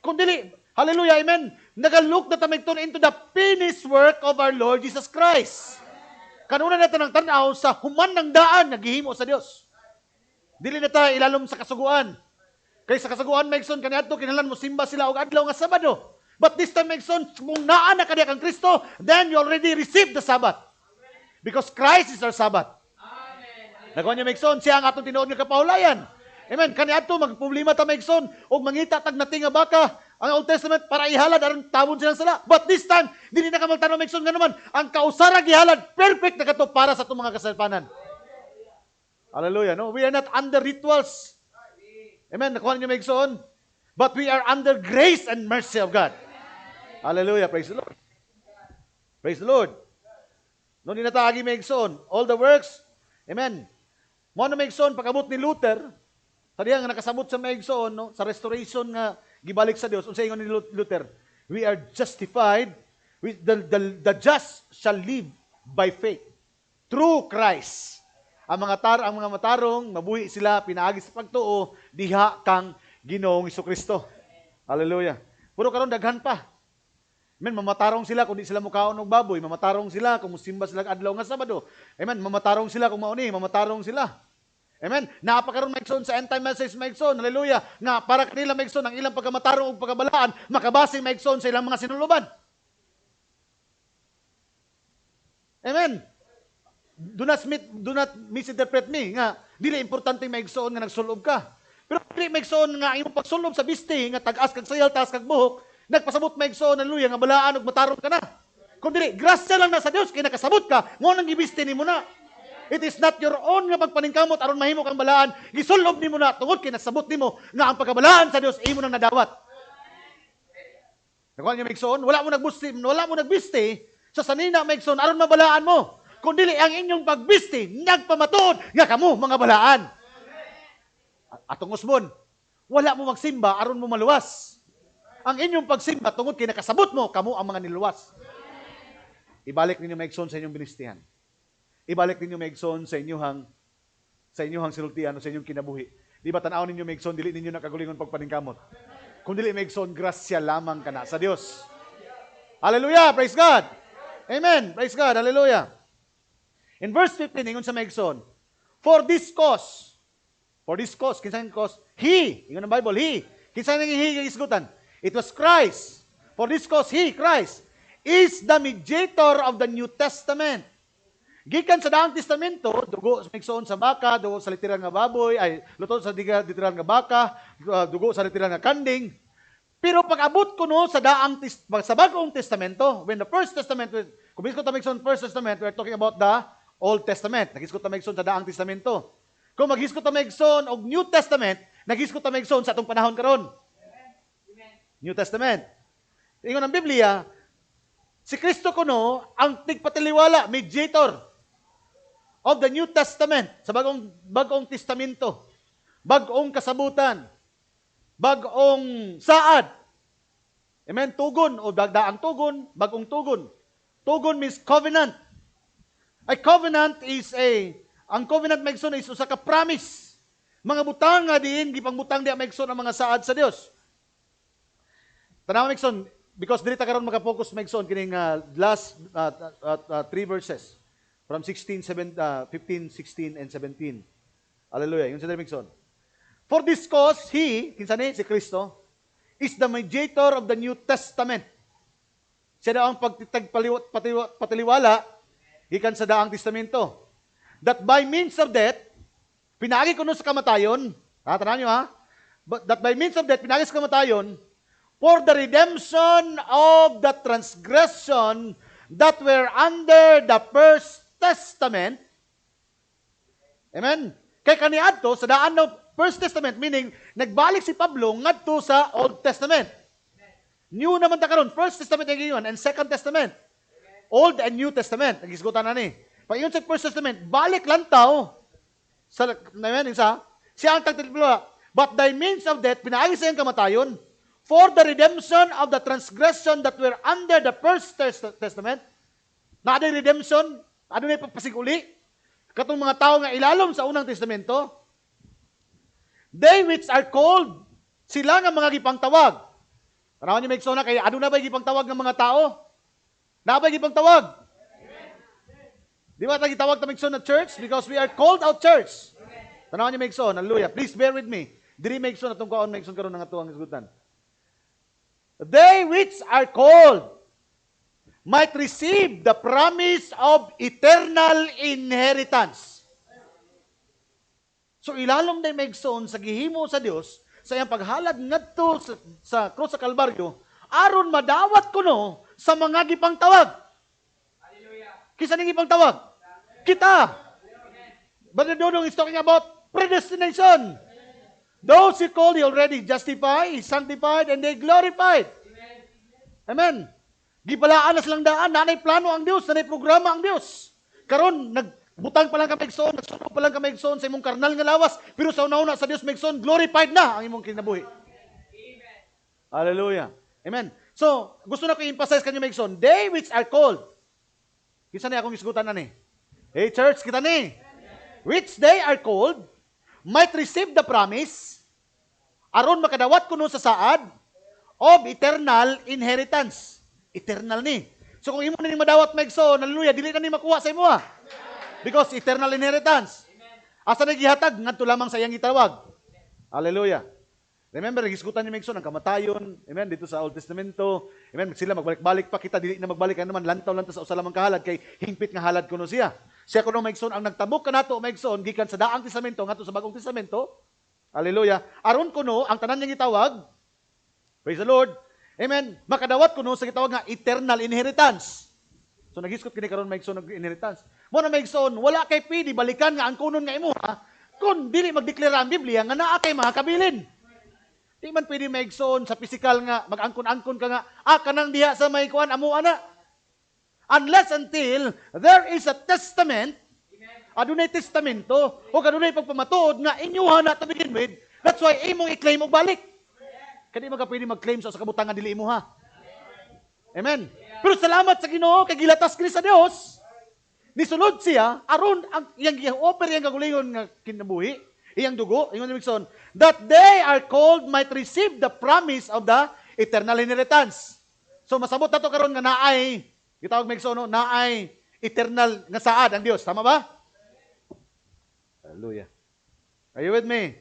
Speaker 1: Kung dili, hallelujah, amen, nagalook na ta maigsoon into the finished work of our Lord Jesus Christ. Kanuna na ta ng tanaw sa human ng daan, naghihimo sa Dios. Dili na ta ilalom sa kasuguan. Kay sa kasuguan maigsoon, kaniadto, kinahanglan mo simba sila og adlaw nga Sabado. But this time, maigsoon, kung naa na kaniya kang Kristo, then you already received the Sabbath. Because Christ is our Sabbath. Nagawa niya maigsoon, siya ang atong tinuod nga kapahulayan. Amen. Kaniadto, magproblema ta maigsoon, o mangita tag nating nga baka, ang Old Testament, para ihalad, aron tawon silang sala. But this time, dili na ka magtanong maigsoon nga naman, ang kausarag ihalad, perfect na kato para sa itong mga kasalpanan. Hallelujah. No? We are not under rituals. Amen. Nakuha niyo maigsoon. But we are under grace and mercy of God. Hallelujah. Praise the Lord. Praise the Lord. Noon inatagi maigsoon, all the works, amen. Mo na maigsoon, pag-abot ni Luther, sa diya nga nakasabot sa maigsoon, no? Sa restoration nga gibalik sa Dios, unsay ingon ni Luther, we are justified, the just shall live by faith through Christ. Ang mga matarong, mabuhi sila, pinaagi sa pagtuo, diha kang Ginoong Hesukristo. Hallelujah. Puro karon daghan pa. Amen, mamatarong sila kung di sila mukaon og baboy, mamatarong sila kung musimba sila adlaw nga Sabado. Amen, mamatarong sila kung mauni, mamatarong sila. Amen. Napakaron maigsoon sa end time message maigsoon. Hallelujah. Nga para kanila maigsoon ang ilang pagkamatarong ug pagkabalaan, makabase maigsoon sa ilang mga sinuluban. Amen. Do not misinterpret me nga dili importante maigsoon nga nagsulob ka. Pero dili maigsoon nga imong pagsulob sa bisti nga tag-as kag sayal taas kag buhok, nagpasabot maigsoon hallelujah nga balaan og matarong ka na. Kung dili grasya lang na sa Dios kay nakasabot ka, mo nang gibiste nimo na. It is not your own nga pagpaningkamot aron mahimo kang balaan, gisulob nimo na tungod kay nasabot nimo nga ang pagkabalaan sa Dios imo nang nadawat. Nakuha niyo maigsoon, wala mo nagbiste sa sanina maigsoon aron mabalaan mo. Kung dili ang inyong pagbiste nagpamatuod nga kamo mga balaan. Atong usbon, wala mo magsimba aron mo maluwas. Ang inyong pagsimba tungod kay nakasabot mo kamo ang mga niluwas. Ibalik ninyo maigsoon sa inyong binistihan. Ibalik ninyo maigsoon sa inyong sinultian o sa inyong kinabuhi. Di ba tanaw ninyo maigsoon dili ninyo nakagulingon pagpaningkamot. Kung dili maigsoon grasya lamang kana sa Dios. Hallelujah, praise God. Amen. Praise God. Hallelujah. In verse 15 ingon sa maigsoon, for this cause, kinsa ang cause? He, ingon ang Bible, he. Kinsa ang he isgutan? It was Christ. For this cause, he, Christ, is the mediator of the New Testament. Gikan sa Daang Testamento, dugo sa maigsoon sa baka, dugo sa literal nga baboy, ay luto sa literal nga baka, dugo sa literal nga kanding. Pero pag-abot ko no sa Bagong Testamento, when the First Testament, kung biskot ta maigsoon First Testament, we're talking about the Old Testament. Nagisgot ta maigsoon sa Daang Testamento. Kung maghisgot ta maigsoon og New Testament, nagisgot ta maigsoon sa atong panahon karon. New Testament. Ingon ang Biblia, si Kristo kuno ang tigpatiliwala, mediator of the New Testament, sa bagong testamento, bagong kasabutan, bagong saad. Amen, tugon o dagdaang tugon, bagong tugon. Tugon means covenant. A covenant is ang covenant maigsoon is usa ka promise. Mga butang nga diin gipangbutang di maigsoon ang mga saad sa Dios. Tanaw maigsoon, because dili ta karon maka-focus maigsoon kining last 3 verses. From 15, 16, and 17. Hallelujah. Yung sa Migson. For this cause, He, kinsa ni, si Kristo, is the mediator of the New Testament. Siya daw ang patiliwala, gikan sa daang testamento. That by means of death, pinagi kuno sa kamatayon, tanahan nyo ha, that by means of death, pinagi sa kamatayon, for the redemption of the transgression that were under the first testament. Amen? Kay kaniadto sa daan ng First Testament, meaning nagbalik si Pablo ngadto sa Old Testament. New naman ta karon, First Testament ngayon and Second Testament. Old and New Testament. Nagisgutan na ni. Pag yun sa First Testament, balik lang tao sa siya ang tagtitipula. But by means of death, pinaagi sa iyang kamatayon, for the redemption of the transgression that were under the First Testament. Na aday redemption, ano na ipagpasiguli? Katong mga tao nga ilalom sa unang testamento. They which are called, sila nga mga gipangtawag. Tanawan niyo may eksona, kaya ano na ba gipangtawag ng mga tao? Na ba gipangtawag? Di ba tagi tawag tamig na church? Because we are called out church. Tanawan niyo may eksona, hallelujah. Please bear with me. Diri may eksona, itong kaon may eksona karon ng atuang isgutan. They which are called might receive the promise of eternal inheritance. So ilalom day maigsoon sa gihimo sa Dios sa iyang paghalad ngadto sa krus sa Kalbaryo aron madawat kuno sa mga gipangtawag. Hallelujah. Kisa ning gipangtawag? Kita. Brother Dodong is talking about predestination. Those he called, he already justified, he sanctified, and they glorified. Amen. Gibalaan na silang daan, nanay plano ang Diyos, nanay programa ang Diyos. Karon nagbutang pa lang ka maigsoon, nagsunog pa lang ka maigsoon sa imong karnal nga lawas, pero sa una sa Diyos maigsoon, glorified na ang imong kinabuhi. Amen. Hallelujah. Amen. So, gusto na ko i-emphasize kanyo maigsoon, they which are called. Kisa na akong isgutan na ni. Hey church, kita ni. Which they are called, might receive the promise, aron makadawat kuno sa saad, of eternal inheritance. Eternal ni. So kung imo na ni madawat maigsoon, hallelujah, dili na ni makuha sa imo ha. Because eternal inheritance. Asa na gihatag ngadto lamang sa iyang gitawag. Hallelujah. Remember, nagisgutan ni maigsoon ang kamatayon, amen, dito sa Old Testamento. Amen, sila magbalik-balik pa kita, dili na magbalik naman lantaw-lantaw sa usa lamang kahalad kay hingpit nga halad kuno siya. Siya kuno maigsoon ang nagtabok kanato maigsoon gikan sa daang testamento ngadto sa Bagong Testamento. Hallelujah. Aron kuno ang tanan niyang gitawag. Praise the Lord. Amen. Makadawat kuno sa gitawag nga eternal inheritance. So nagisgot kini karon maigsoon ng inheritance. Mo na maigsoon, wala kay pwede balikan nga ang kunon nga imo ha. Kun dili magdeklara ang Biblia nga naa kay mga kabilin. Di man pwede maigsoon sa physical nga mag-angkon-angkon ka nga kanang diha sa may kuan amo ana. Unless until there is a testament, adunay testamento o adunay pagpamatuod nga inyuha na to begin with. That's why imong i-claim og balik. Kani mga pwede mag-claim sa kabutangan dili imo ha. Amen. Pero salamat sa Ginoo kay gilatas kini sa Dios. Nisulod siya aron ang iyang gi-offer iyang kagulingon nga kinabuhi, iyang dugo, ingon ni Wilson, that they are called might receive the promise of the eternal inheritance. So masabot nato karon nga naay gitawag Migsoon naay eternal nga saad ang Dios, tama ba? Hallelujah. Are you with me?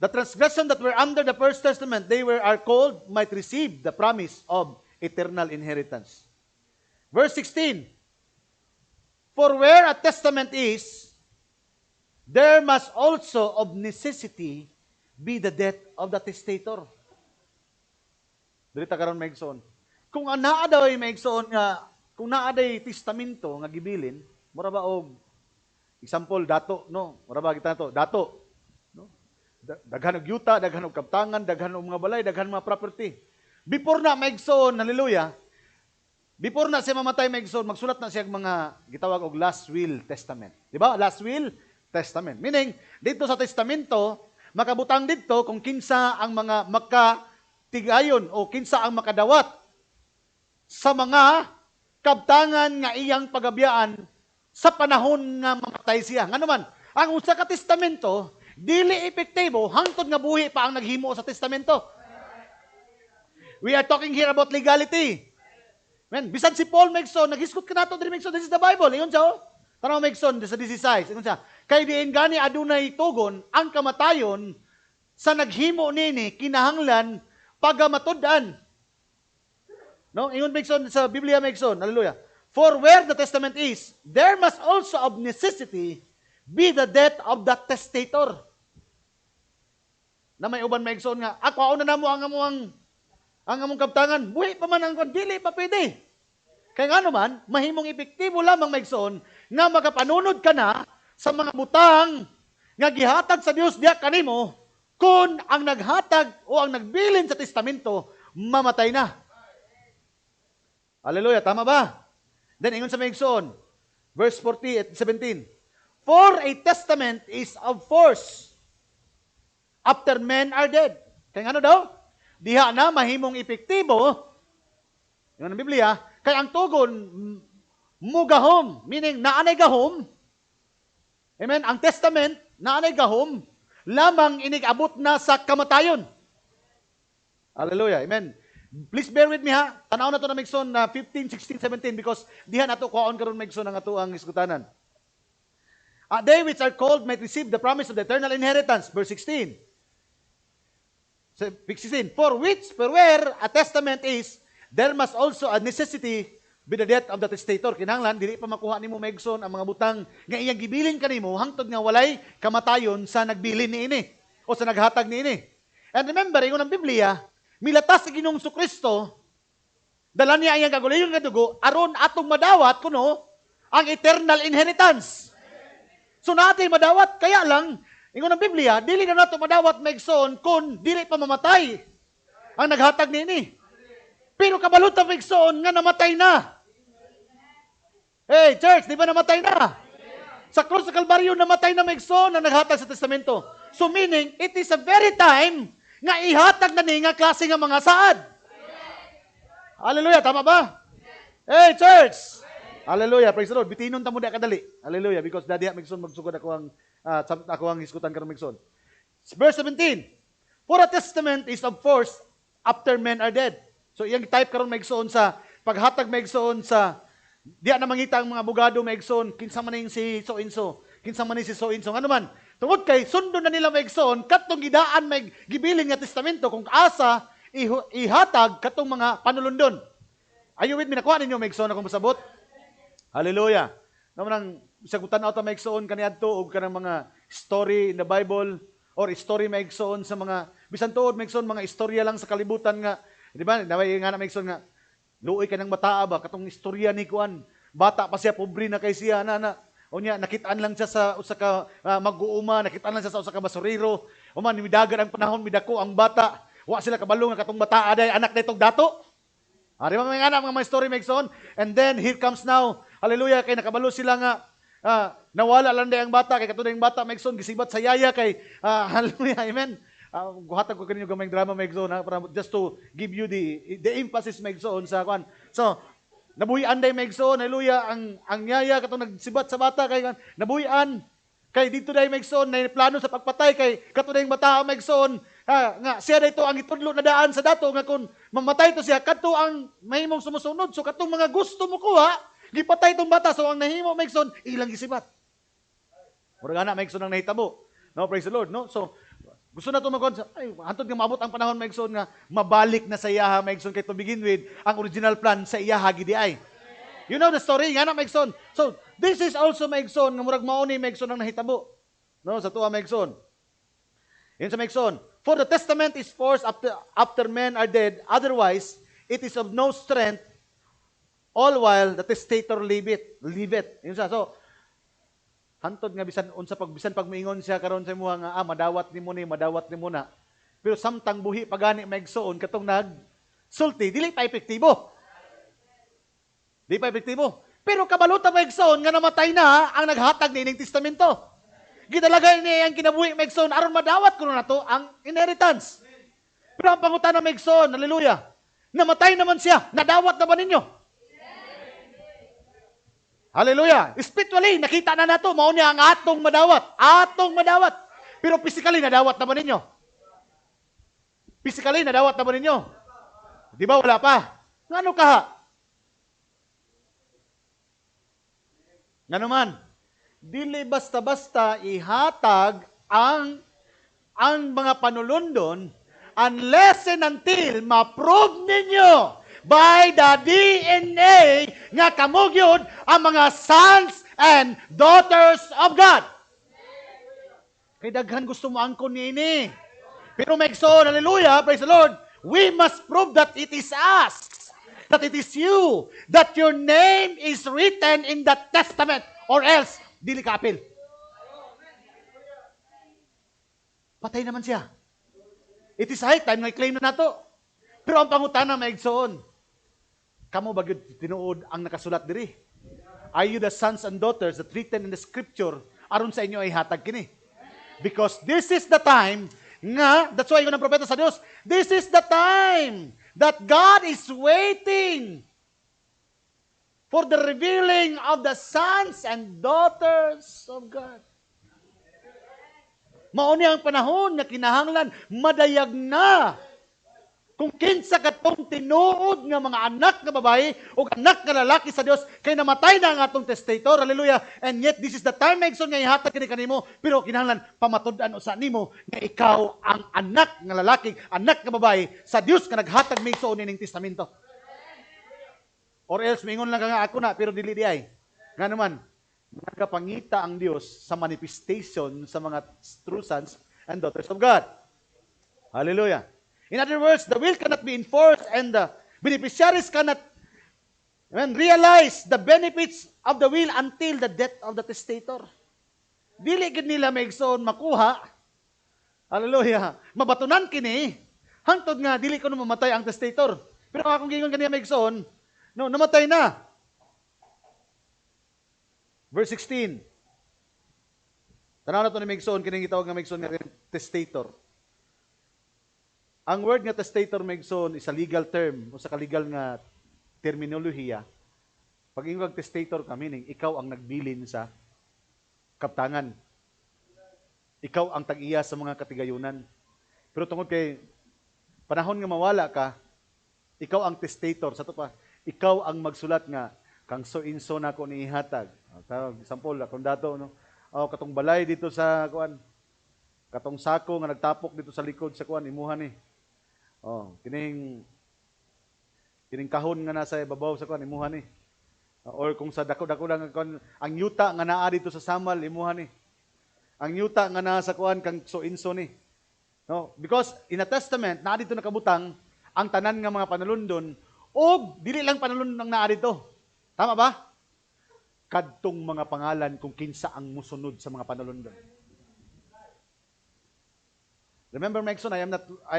Speaker 1: The transgression that were under the First Testament, they are called, might receive the promise of eternal inheritance. Verse 16, for where a testament is, there must also of necessity be the death of the testator. Dili ta karon maigsoon. Kung naa daw ay maigsoon nga, kung naa day testamento nga gibilin, mura ba og example dato, no? Mura ba kita to, dato. Daghan og yuta, daghan og kaptangan, daghan og mga balay, daghan mga property. Before na maigsoon, hallelujah, before na siya mamatay maigsoon, magsulat na siya mga gitawag og last will testament. Di ba? Last will testament. Meaning, dito sa testamento, makabutang dito kung kinsa ang mga makatigayon o kinsa ang makadawat sa mga kabtangan nga iyang pagabiyaan sa panahon nga mamatay siya. Nga naman, ang usa ka testamento, dili epektibo hangtod nga buhi pa ang naghimo sa testamento.
Speaker 2: We are talking here about legality. Amen. Bisan si Paul Megson, naghiskot ka nato diri Megson, this is the Bible. Ingon siya, oh. Tanaw Megson, sa 16. Ingon siya, kay diin gani adunay tugon, ang kamatayon sa naghimo nini kinahanglan pagamatud-an. No, ingon Megson sa Biblia Megson, hallelujah. For where the testament is, there must also of necessity be the death of the testator. Na may uban Megson nga, ako na namo ang among kabtangan, buhi pa man ang dili pa pwede. Kaya nga naman, mahimong epektibo lamang Megson nga makapanunod ka na sa mga butang nga gihatag sa Dios diya kanimo kung ang naghatag o ang nagbilin sa testamento mamatay na. Hallelujah, tama ba? Then, ingon sa Megson, verse 40 at 17, for a testament is of force after men are dead. Kaya ano daw? Diha na mahimong epektibo, yun ang Biblia, kaya ang tugon, mugahom, meaning naanay gahom, amen, ang testament, naanay gahom, lamang inig-abot na sa kamatayon. Hallelujah, amen. Please bear with me ha. Tanaw na to na Megson na 15, 16, 17 because diha na to kuhaon karon Megson ang ato ang iskutanan. They which are called might receive the promise of the eternal inheritance. Verse 16. 16. For where a testament is, there must also a necessity be the death of the testator. Kinahanglan dili pa makuha nimo Megson ang mga butang nga iyang gibilin kanimo hangtod nga walay kamatayon sa nagbilin niini o sa naghatag niini. And remember, ingon ang Biblia, milatas sa Ginoong Kristo, dala niya iyang kagulayon nga dugo, aron atong madawat kuno ang eternal inheritance. So natin madawat, kaya lang, ingon ang Biblia, dili na nato madawat Megson kung dili pa mamatay ang naghatag niini. Pero kabalot ang Megson nga namatay na. Hey, church, di ba namatay na? Sa krus sa Kalbaryo, namatay na Megson ang naghatag sa testamento. So meaning, it is a very time nga ihatag na ni nga klase nga mga saad. Hallelujah, tama ba? Hey, church! Hallelujah, praise the Lord. Bitinon ta mo da kadali. Hallelujah, because dadiha Megson magsugod ako ang hiskutan karon Megson. Verse 17. For a testament is of force after men are dead. So iyang type karon Megson sa paghatag Megson sa diya na mangita ang mga abogado Megson, kinsa man ning si so-inso, kinsa man ning si so-inso. Ano man? Tungod kay sundo na nila Megson katong gidaan may gibilin nga testamento kung asa ihatag katong mga panulundon. Are you with me? Nakuha ninyo Megson akong masabot? Hallelujah. Naman ang sagutan auto Megson kaniadto og kanang mga story in the Bible or story Megson sa mga bisan tuod Megson mga istorya lang sa kalibutan nga, di ba? Naway nga na Megson nga luoy ka ng mataa ba katong istorya ni kuan. Bata pa siya, pobre na kay siya na. Unya nakitaan lang siya sa usa ka mag-uuma, nakitaan lang siya sa usa ka basurero. Uman midagan ang panahon, midako ang bata. Wa sila kabalo nga katong bata aday anak nitong dato. Ari mga anak mga story Megson. And then here comes now, hallelujah, kay nakabalo sila nga nawala lang day ang bata kay katong bata Megson gisibat sa yaya kay hallelujah, amen. Guhatag ko kaninyo gamay drama Megson para just to give you the emphasis Megson sa kwan. So nabuhian day Megson, hallelujah, ang yaya katong nagsibat sa bata kay nabuhian kay dito day Megson na plano sa pagpatay kay katong dayong bata Megson nga siya dayto ang itudlo na daan sa dato nga kun mamatay to siya kadto ang mahimong sumusunod. So katong mga gusto mo kuha gipatay tong bata, so ang nahimo Megson ilang gisibat. Murag ana Megson ang nahitabo. No, praise the Lord, no? So gusto na ito ay, hantod nga maabot ang panahon Megson nga mabalik na sa iyaha Megson kay to begin with ang original plan sa iyaha gidi ay. You know the story nga na Megson. So this is also Megson nga murag mao ni Megson ang nahitabo. No, sa tuwa Megson. Yun sa Megson. For the testament is forced after men are dead, otherwise it is of no strength all while the testator liveth. Yun sa. So hantod nga bisan pagmiingon siya karon sa imuha nga madawat nimo na. Pero samtang buhi pagani Megson katong sulti dili pa epektibo. Di pa epektibo. Pero kabaluta Megson nga namatay na ang naghatag niining testamento. Gidalagay niya ang kinabuhi Megson aron madawat kuno nato ang inheritance. Pero ang pangutana Megson, hallelujah. Namatay naman siya, nadawat na ba ninyo? Hallelujah. Spiritually, nakita na nato, mao niya ang atong madawat. Atong madawat. Pero physically, nadawat na ba ninyo? Physically, nadawat na ba ninyo? Di ba wala pa? Ngano ka? Ngano man? Dili basta-basta ihatag ang mga panulundon unless and until ma-prove ninyo by the DNA nga kamugyod ang mga sons and daughters of God. Kay daghan gusto mo angkon niini. Pero maigsoon, hallelujah, praise the Lord, we must prove that it is us, that it is you, that your name is written in the testament, or else, dili ka apil. Patay naman siya. It is high time nga i-claim na nato. Pero ang pangutana maigsoon, kamo ba gyud tinuod ang nakasulat diri? Are you the sons and daughters that written in the scripture aron sa inyo ay hatag kini? Because this is the time nga, that's why yun ang propeta sa Diyos, this is the time that God is waiting for the revealing of the sons and daughters of God. Mauni ang panahon nga kinahanglan madayag na kung kinsa katong tinuod nga mga anak nga babae o anak nga lalaki sa Dios kay namatay na ang atong testator. Hallelujah. And yet this is the time maigsoon nga ihatag kini kanimo, pero kinahanglan pamatud-an usa nimo nga ikaw ang anak nga lalaki, anak nga babae sa Dios nga naghatag maigsoon ning testamento. Or else mingon lang ka nga ako na pero dili di ay. Nga naman nagapangita ang Dios sa manifestation sa mga true sons and daughters of God. Hallelujah. In other words, the will cannot be enforced and the beneficiaries cannot realize the benefits of the will until the death of the testator. Dili gid nila maigsoon makuha. Hallelujah. Mabatunan kini hangtod nga dili ko mamatay ang testator. Pero akong gingon kaniya maigsoon, no, namatay na. Verse 16. Tanaw na to ni maigsoon kining gitawag nga maigsoon nga testator. Ang word nga testator maigsoon is a legal term o sa legal nga terminolohiya. Pag ingwag testator ka, meaning ikaw ang nagbilin sa kaptangan. Ikaw ang tag-iya sa mga katigayunan. Pero tungod kay panahon nga mawala ka, ikaw ang testator. Sa to pa, ikaw ang magsulat nga kang so-inso na ko ni ihatag. Example, akong dato, no? O katong balay dito sa kuan, katong sako nga nagtapok dito sa likod sa kuan, imuhan ni. Oh, kining kahon nga nasa ibabaw sa kuan, imuhan ni. Or kung sa dako-dako lang ang yuta nga naa dito sa samal, imuhan ni. Ang yuta nga naa sa kuan kang so-inso ni. No? Because in the Testament, naa dito nakabutang ang tanan nga mga panalundon o dili lang panalundon ang naa dito. Tama ba? Kadtong mga pangalan kung kinsa ang musunod sa mga panalundon. Remember, Megson, I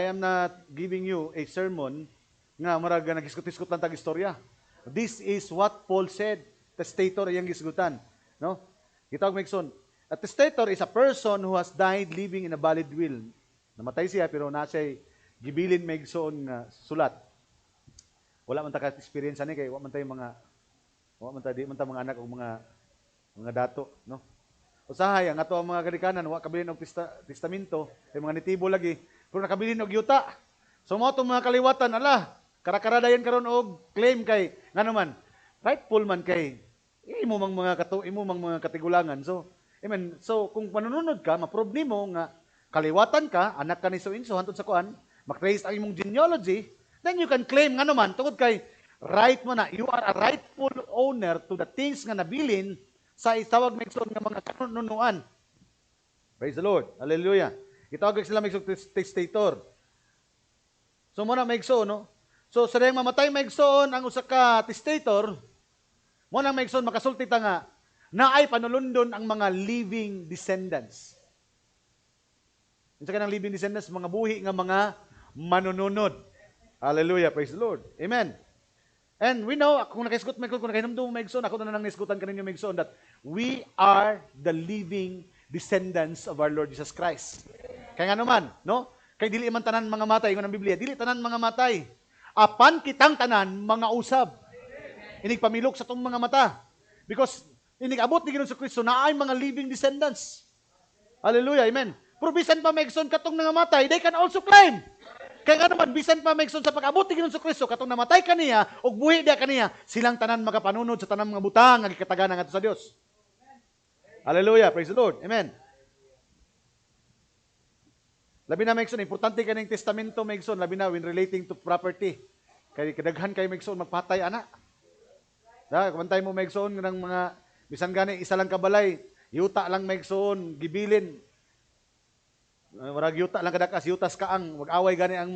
Speaker 2: am not giving you a sermon nga marag nagisgot-isgot lang tag istorya. This is what Paul said. Testator iyang gisgutan, no? Gitawag Megson, a testator is a person who has died leaving in a valid will. Namatay siya pero nasa'y gibilin Megson nga sulat. Wala man ta ka-experience ani kay wa man tay mga mga anak o mga dato, no? Usahay ang ato ang mga kadikanan wa kabilin og testamento, kay mga nitibo lagi, pero nakabilin og yuta. So mo atong mga kaliwatan, ala, karakaradayan karon og claim kay ngano man, rightful man kay imo mang mga katigulangan. So, amen. So kung manununod ka, ma-prove nimo nga kaliwatan ka, anak ka ni so-inso hantod sa kuan, ma-trace ang imong genealogy, then you can claim ngano man tungod kay right mo na, you are a rightful owner to the things nga nabilin sa itawag Megson nga mga kanunuan. Praise the Lord. Hallelujah. Itawag sila Megson testator. So muna Megson, no? So sa dayang mamatay Megson ang usa ka testator, muna Megson makasulti ta nga naay panulundon ang mga living descendants. Unsa kanang living descendants? Mga buhi nga mga manununod. Hallelujah. Praise the Lord. Amen. And we know, kung nakaisgot Megson, kung nakahinumdum Megson, ako na nang naisgutan kaninyo Megson, that we are the living descendants of our Lord Jesus Christ. Kaya nga naman, no? Kay dili man tanan mga matay, ng Biblia, dili tanan mga matay. Apan kitang tanan mga usab. Inig pamilok sa tong mga mata. Because inig abot ni Ginoong Kristo na ay mga living descendants. Hallelujah, amen. Pero bisan pa Megson katong nga matay, they can also claim. Kaya nga naman, bisan pa maigsoon sa pag-abot ni Ginoong Kristo, katong namatay kaniya, o buhi dia kaniya, silang tanan magapanunod sa tanan mga butang, nga gikataganan nga sa Dios. Hallelujah, praise the Lord. Amen. Labi na maigsoon, importante kaning testamento maigsoon, labi na when relating to property. Kay kadaghan kay maigsoon magpatay ana. Kumantay mo maigsoon ng mga bisan gani isa lang kabalay, yuta lang maigsoon, gibilin. Warag yuta lang kadakas, yutas kaang, mag-away gani ang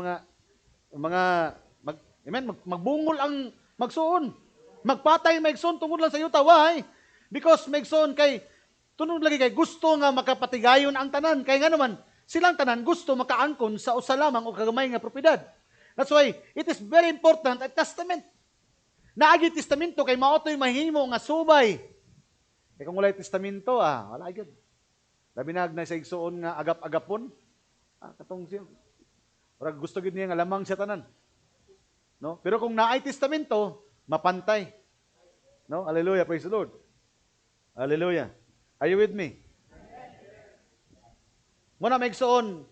Speaker 2: magbungol ang magsuon. Magpatay maigsoon tungod lang sa yuta. Why? Because maigsoon kay tunod lagi kay gusto nga makapatigayon ang tanan. Kay nga naman silang tanan gusto makaangkon sa usa lamang o kagamay nga propiedad. That's why it is very important at testament. Naagi testamento kay mao toy mahimo nga subay. Kay kung walay testamento wala gyud. Labi na sa igsuon nga agap-agapon. Katong siya. Para gusto gid niya nga lamang siya tanan. No? Pero kung naay testamento, mapantay. No? Hallelujah, praise the Lord. Hallelujah. Are you with me? Muna maigsuon.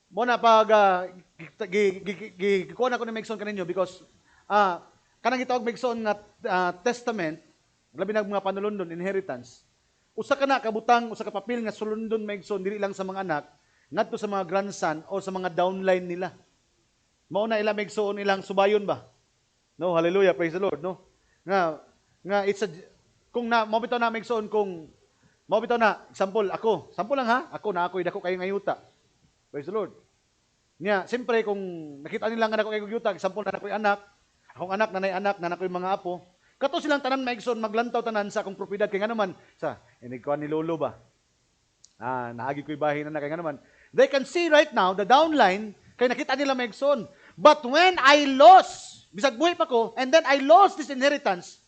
Speaker 2: Muna pag gikuha na ko ni maigsuon kaninyo because kanang gitawag maigsuon nga testament, labi na mga panulundon, inheritance. Usa ka na kabutang, usa ka papel nga sulundon maigsoon dili lang sa mga anak, ngadto sa mga grandson o sa mga downline nila. Mao na ila maigsoon ilang subayon ba? No, hallelujah, praise the Lord, no. Nga it's a kung na mao bitaw na maigsoon kung mao bitaw na example sample lang ha, ako'y dako kayo ngayuta. Praise the Lord. Nya, siyempre kung nakita nila nga dako kayo ngayuta, example na ako'y anak, akong anak, nanay anak, na ako'y mga apo, kato silang tanan maigsoon maglantaw tanan sa akong propiedad kay nga naman sa inigkuan ni lolo ba. Naagi ko'y bahin na kay nga naman. They can see right now the downline kay nakita nila maigsoon. But when I lost, bisag buhay pa ko, and then I lost this inheritance,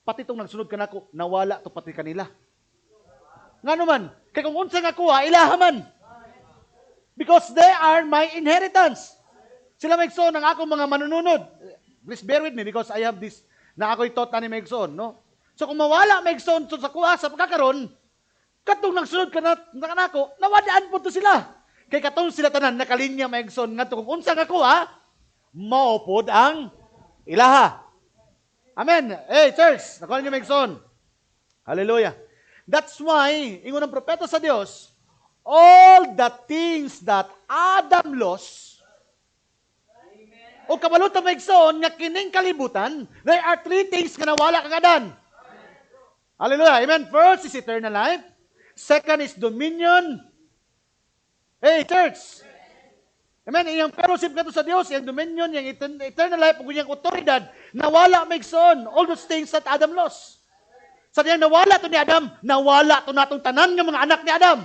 Speaker 2: pati itong nagsunod ka na ko, nawala to pati kanila. Nga naman, kay kung unsa nga kuha, ilahaman. Because they are my inheritance. Sila maigsoon ang akong mga manununod. Please bear with me because I have this na ako'y taught na ni maigsoon, no? So kung mawala maigsoon sa kuha sa pagkakaroon, katong nagsunod ka na kanako, nawadaan po to sila. Kay katong sila tanan nakalinya maigsoon ngadto kung unsa nga kuha, maupod ang ilaha. Amen. Hey, church, nakuha niyo maigsoon. Hallelujah. That's why ingon ang propeta sa Dios, all the things that Adam lost, o kabalutan maigsoon nga kining kalibutan, there are three things nga nawala kang Adan. Hallelujah. Amen. First is eternal life. Second is dominion. Hey, church. Amen. Iyang fellowship ka to sa Dios, iyang dominion, iyang eternal life, ug iyang otoridad, nawala maigsoon. All those things that Adam lost. Sa diyang nawala to ni Adam, nawala to natong tanan nga mga anak ni Adam.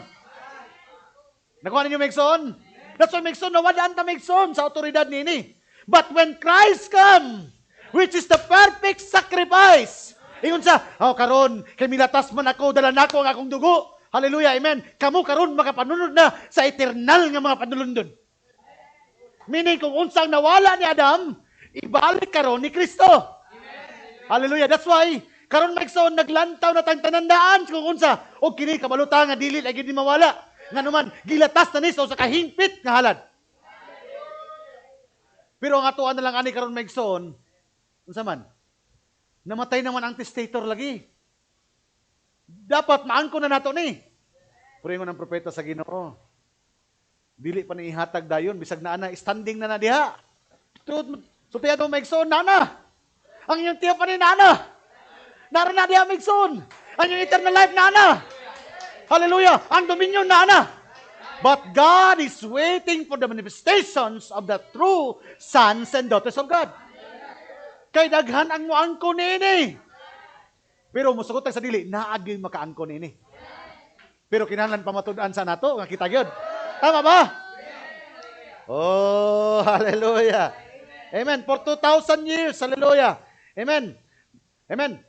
Speaker 2: Nakuha ninyo maigsoon? That's why maigsoon, nawadaan ta maigsoon sa otoridad nini. But when Christ come, which is the perfect sacrifice, ingon sa, karon kay milatas man ako, dala nako ang akong dugo. Hallelujah, amen. Kamu karon makapanunod na sa eternal nga mga panulundon. Meaning kung unsang nawala ni Adam, ibalik karon ni Kristo. Hallelujah. That's why karon maigsoon naglantaw na tang tanandaan kung unsa o kini kabaluta nga dili lagi di mawala. Nganuman gilatas na ni sa kahingpit nga halad. Pero ang atuan na lang ani karon maigsoon, unsa man? Namatay naman ang testator lagi. Dapat maangko na nato ni. Puringon ng propeta sa Ginoo. Dili pa ni ihatag dayon bisag na ana standing na diha. So tiya do maigsoon nana. Ang iyong tiya pa ni nana. Nara na diha maigsoon. Ang iyong eternal life nana. Hallelujah. Ang dominion nana. But God is waiting for the manifestations of the true sons and daughters of God. Kay daghan ang moangko niini. Pero musugot sa dili, naagi makaangko niini. Pero kinahanglan pamatud-an sa nato nga kita gyud. Tama ba? Oh, hallelujah. Amen. For 2,000 years, hallelujah. Amen. Amen.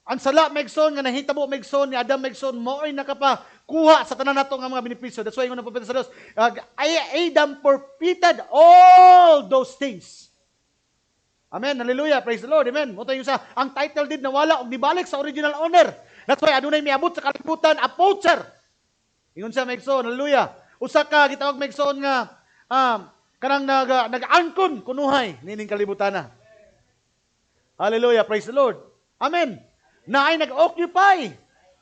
Speaker 2: Ang sala maigsoon nga nahitabo maigsoon ni Adam maigsoon mo'y nakapakuha sa tanan nato nga mga benepisyo. That's why ingon ang propeta sa Dios, Adam forfeited all those things. Amen. Hallelujah. Praise the Lord. Amen. Mo tayo sa ang title deed nawala og nibalik sa original owner. That's why adunay miabot sa kalibutan a poacher. Ingon sa maigsoon. Hallelujah. Usa ka gitawag maigsoon nga Kanang nag-angkon kunuhay nining kalibutan na. Hallelujah, praise the Lord. Amen. Na ay nag-occupy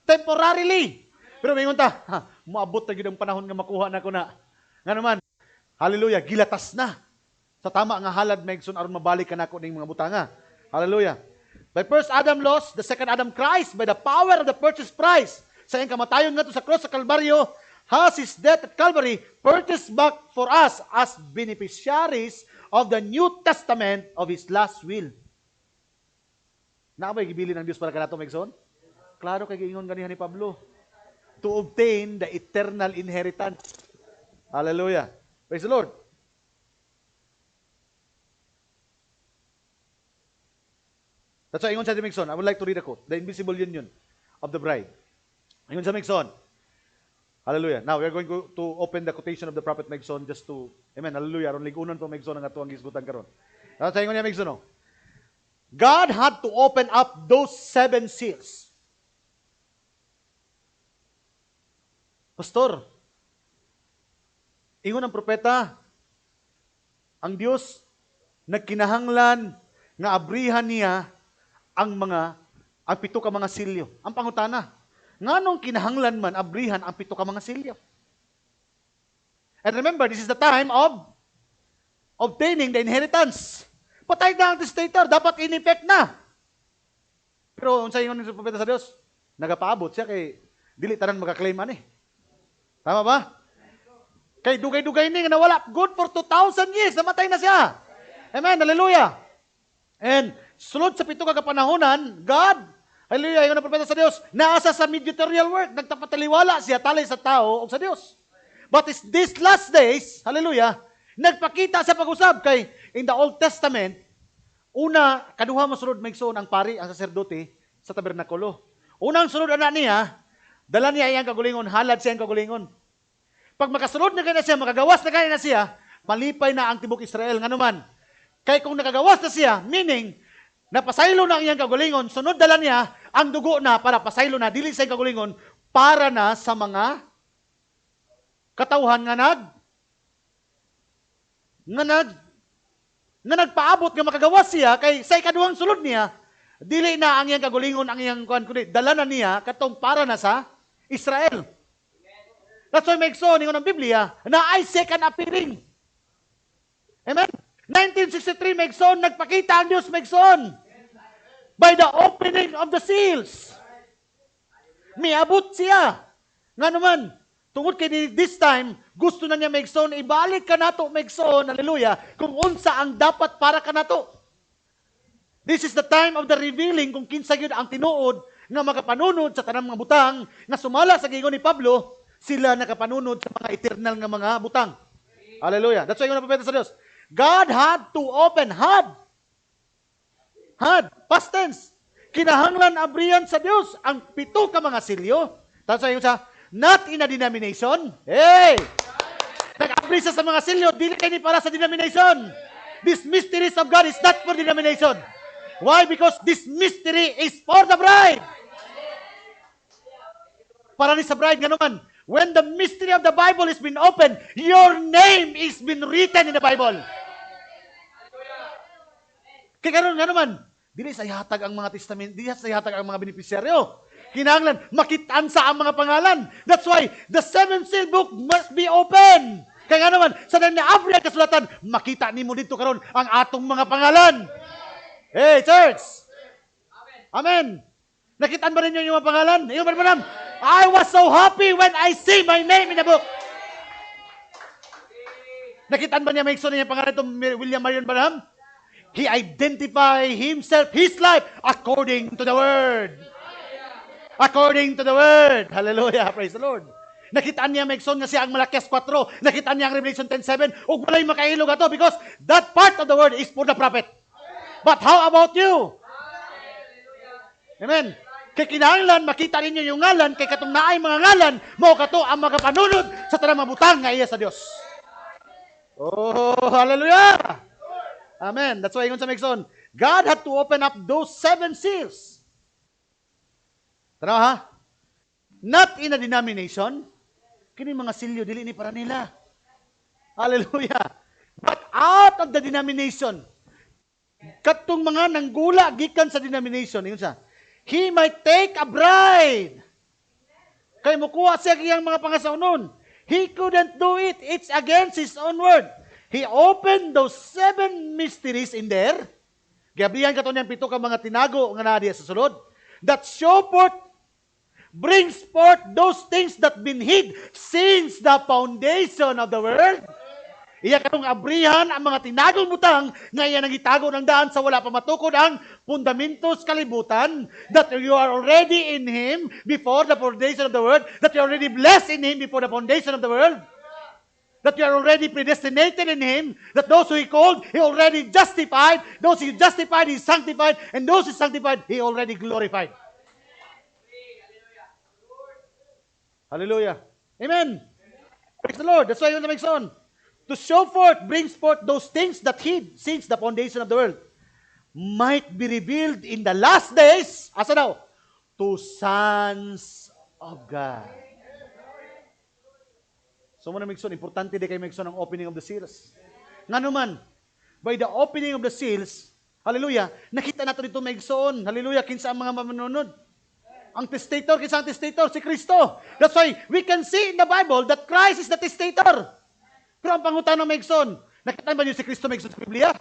Speaker 2: temporarily. Pero mingon ta, moabot na gyud ang panahon nga makuha na ko na. Nga naman, hallelujah, gilatas na. Sa tama nga halad maigsoon aron mabalik kanako ning mga butanga. Hallelujah. By first Adam lost, the second Adam Christ by the power of the purchase price. Sa iyang kamatayon nga to sa cross sa Kalbaryo, has his death at Calvary purchased back for us as beneficiaries of the New Testament of his last will. Naabay gibili ng Dios para kanato maigsoon? Klaro kay giingon ganihan ni Pablo. To obtain the eternal inheritance. Hallelujah. Praise the Lord. That's why ingon sa Migson, I would like to read a quote. The invisible union of the bride. Ingon sa Migson. Hallelujah. Now, we are going to open the quotation of the prophet Migson just to, amen, hallelujah, aron ligunan to Migson ang atuang gisgutan karon. That's why ingon niya Migson, no? God had to open up those 7 seals. Pastor, ingon ang propeta, ang Dios nagkinahanglan nga abrihan niya ang 7 ka mga silyo. Ang pangutana, nganong kinahanglan man abrihan ang 7 ka mga silyo? And remember, this is the time of obtaining the inheritance. Patay na ang testator, dapat in-effect na. Pero unsa ingon sa propeta sa Dios? Nagapaabot siya kay dili tanan maka-claim ani. Tama ba? Kay dugay-dugay ni nga nawala good for 2,000 years, namatay na siya. Amen, hallelujah. And sulod sa 7 ka kapanahonan, God, hallelujah, ingon ang propeta sa Dios, naasa sa mediatorial work, nagtapataliwala siya talay sa tao o sa Dios. But these last days, hallelujah, nagpakita sa pag-usab kay in the Old Testament, una, kaduha masulod maigsoon ang pari, ang saserdote sa tabernakulo. Unang sulod ana niya, dala niya iyang kagulingon, halad siya ang kagulingon. Pag makasulod na kanya siya, makagawas na kanya siya, malipay na ang tibok Israel. Nga naman, kay kung nakagawas na siya, meaning, napasaylo na ang iyang kagulingon, sunod dala niya, ang dugo na para pasaylo na, dili sa iyang kagulingon, para na sa mga katauhan nga nagpaabot nga makagawas siya, kay sa ikaduhang sulod niya, dili na ang iyang kagulingon, ang iyang kundi, dala na niya, katong para na sa Israel. That's why Megson, ingon ang Biblia, na ay second appearing. Amen? 1963, Megson, nagpakita ang Diyos, Megson, by the opening of the seals. Miabot siya. Nga naman, tungod kay this time, gusto na niya, Megson, ibalik ka na to, Megson, hallelujah, kung unsa ang dapat para ka na to. This is the time of the revealing kung kinsa gyud ang tinuod nga makapanunod sa tanang mga butang nga sumala sa giingon ni Pablo, sila nakapanunod sa mga eternal nga mga butang. Hallelujah. That's why yung napapeta sa Diyos. God had to open, past tense. Kinahanglan abrihan sa Diyos ang 7 ka mga silyo. That's why yung sa, not in a denomination. Hey! Nag-abri sa mga silyo, dili kayo para sa denomination. This mysteries of God is not for denomination. Why? Because this mystery is for the bride. Para ni sa bride nga naman, when the mystery of the Bible has been opened, your name is been written in the Bible. Kaya karon nga naman, dili sa ihatag ang mga testament, dili sa ihatag ang mga beneficiaryo. Kinahanglan makitaan sa ang mga pangalan. That's why the 7 seal book must be open. Kaya nga naman, sa na-abri ang kasulatan, makita nimo dito karon ang atong mga pangalan. Hey, church! Amen! Nakitaan ba ninyo yung mga pangalan? Yung mga I was so happy when I see my name in the book. Nakitaan ba niya may ikso niya pangalan itong William Marion Branham? He identified himself, his life, according to the Word. According to the Word. Hallelujah. Praise the Lord. Nakitaan niya may ikso nga siya ang Malakias 4. Nakitaan niya ang Revelation 10:7. Ug walay makailog ato because that part of the Word is for the prophet. But how about you? Amen. Kay kinahanglan makita ninyo yung ngalan, kay katong naay mga ngalan, mao kato ang magapanunod sa tanang mga butang nga iya sa Dios. Oh, hallelujah! Amen. That's why ingon sa Megson, God had to open up those 7 seals. Tanaw ha? Not in a denomination. Kini mga silyo dili ni para nila. Hallelujah. But out of the denomination. Katong mga nanggula gikan sa denomination, ingon siya, he might take a bride. Kay mukuha siya kiyang mga pangasaunon. He couldn't do it. It's against his own word. He opened those 7 mysteries in there. Gabrihan ka to niyang 7 ka mga tinago nga naa diya sa sulod. That show forth, brings forth those things that been hid since the foundation of the world. Iya katong abrihan ang mga tinagong butang nga iya nagitago ng daan sa wala pa matukod ang fundamentos kalibutan, that you are already in Him before the foundation of the world, that you are already blessed in Him before the foundation of the world, that you are already predestinated in Him, that those who He called, He already justified, those He justified, He sanctified, and those He sanctified, He already glorified. Hallelujah. Amen. Praise the Lord. That's why yun na makes on. To show forth, brings forth those things that hid since the foundation of the world might be revealed in the last days, asa daw? To sons of God. So muna Megson, importante di kayo Megson ang opening of the seals. Nga naman, by the opening of the seals, hallelujah, nakita nato dito Megson, hallelujah, kinsa ang mga manunod. Ang testator, kinsa ang testator? Si Kristo. That's why we can see in the Bible that Christ is the testator. Pero ang pangutan ng Megson, nakita ba niyo si Kristo Megson sa Biblia?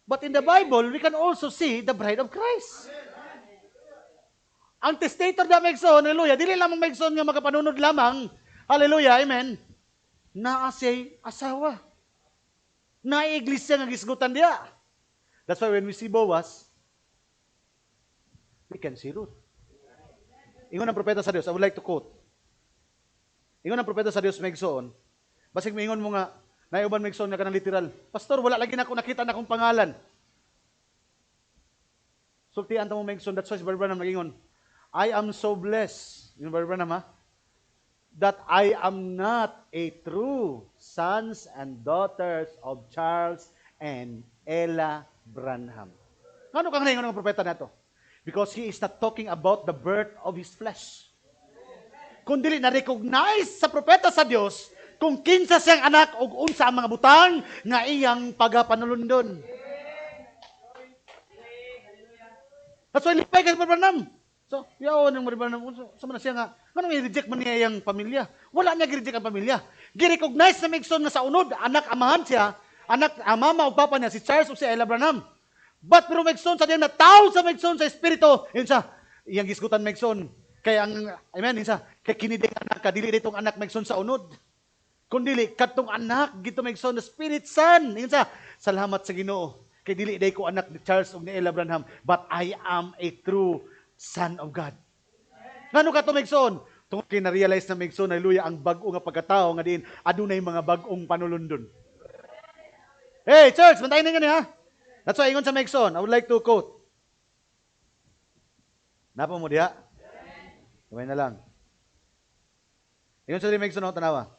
Speaker 2: But in the Bible, we can also see the bride of Christ. Ang testator na Megson, hallelujah, dili lamang Megson nga makapanunod lamang, hallelujah, amen, naa siya'y asawa. Naay iglesia nga gisgutan diya. That's why when we see Boaz, we can see Ruth. Ingon ang propeta sa Dios, I would like to quote. Ingon ang propeta sa Dios Megson, basig mingon mo nga, naiuban Megson nga kanang literal. Pastor, wala lagi na ako nakita na akong pangalan. Sultian ta mo Megson, that's why si Brother Branham nagingon, I am so blessed, yung Brother Branham ha, that I am not a true sons and daughters of Charles and Ella Branham. Ano kang naingon ng propeta na to? Because he is not talking about the birth of his flesh. Kundi na-recognize sa propeta sa Dios kung kinsa siyang anak o unsa ang mga butang nga iyang pagapanulundon. That's why lipay kay Branham. So, yaon ng Branham, sa man siya nga, ganun i-reject man niya yung pamilya. Wala niya gi-reject ang pamilya. Gi-recognize na Megson nga sa unod, anak amahan siya, anak mama o papa niya, si Charles o si Ella Branham. But pero Megson sa diyan na tao sa Megson sa espiritu, yun siya, iyang gisgutan Megson. Kaya ang, amen, yun siya, kay kinidig anak ka, dili ditong anak Megson sa unod. Kundili, katong anak, gito Megson, the Spirit Son. Yun siya, salamat sa Ginoo. Kay dili day ko anak ni Charles o ni Ella Branham, but I am a true Son of God. Ngano ka to Megson? Tungkol kay na-realize na Megson, hallelujah, ang bag-o nga pagkatao nga din, adunay mga bag-ong panulundon. Hey, church, bantayin na nga niya, ha? That's why, ingon sa Megson, I would like to quote. Napa mo diha? Kamay na lang. Ingon sa Megson, tanawa.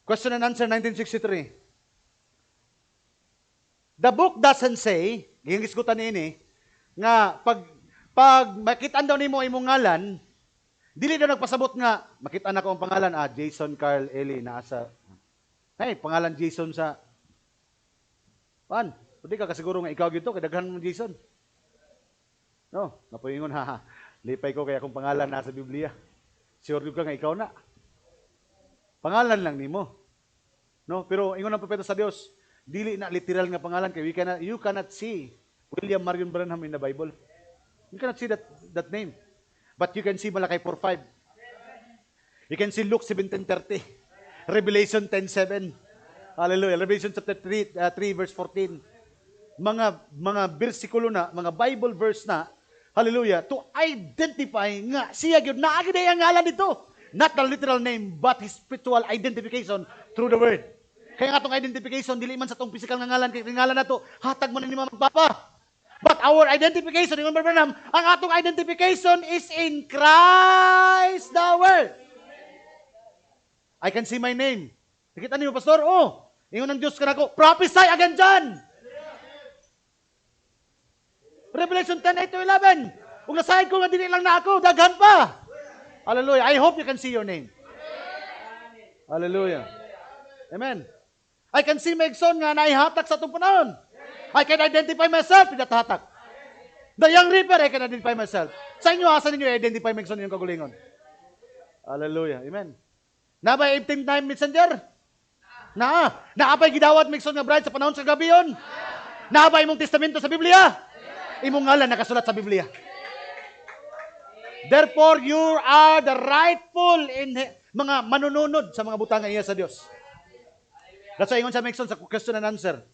Speaker 2: Question and answer, 1963. The book doesn't say, gisgutan ini, nga pag makitaan daw nimo imong ngalan, dili daw nagpasabot nga, makita na ko ang pangalan, Jason Carl Eli, naasa. Hey, pangalan Jason sa, pwede ka kasiguro nga ikaw gito, kadaghan mo Jason. No, napuingon, lipay ko kaya akong pangalan nasa Biblia. Sure ka nga ikaw na. Pangalan lang nimo. No, pero ingon ang propeta sa Dios, dili na literal nga pangalan kay you cannot see William Marion Branham in the Bible. You cannot see that name. But you can see Malakay 4:5. You can see Luke 17:30. Revelation 10:7. Hallelujah. Revelation chapter 3 verse 14. Mga bersikulo na, mga Bible verse na, hallelujah, to identify nga siya gyud naa gyud ang ngalan dito. Not the literal name, but his spiritual identification through the word. Kaya nga itong identification, dili man sa itong physical nga ngalan, kaya ngalan na ito, hatag man ni mga magpapa. But our identification, yung Branham, ang atong identification is in Christ the Word. I can see my name. Nakita niyo, Pastor? Oh, ingon ng Diyos ka na ko, prophesy again dyan. Revelation 10:8-11. Kung nasahin ko nga dili lang na ako, daghan pa. Hallelujah. I hope you can see your name. Hallelujah. Amen. I can see Megson nga naihatak sa itong panahon. I can identify myself with that hatak. The young reaper, I can identify myself. Sa inyo, asan ninyo i-identify Megson yung kagulingon? Hallelujah. Amen. Na ba 18 time messenger? Naapay gidawat Megson nga bride sa panahon sa gabi yun? Naapay imong testamento sa Biblia? Imong ngalan nakasulat sa Biblia. Therefore, you are the rightful in mga manununod sa mga butang iya sa Dios. That's why ingon sa Megson sa question and answer.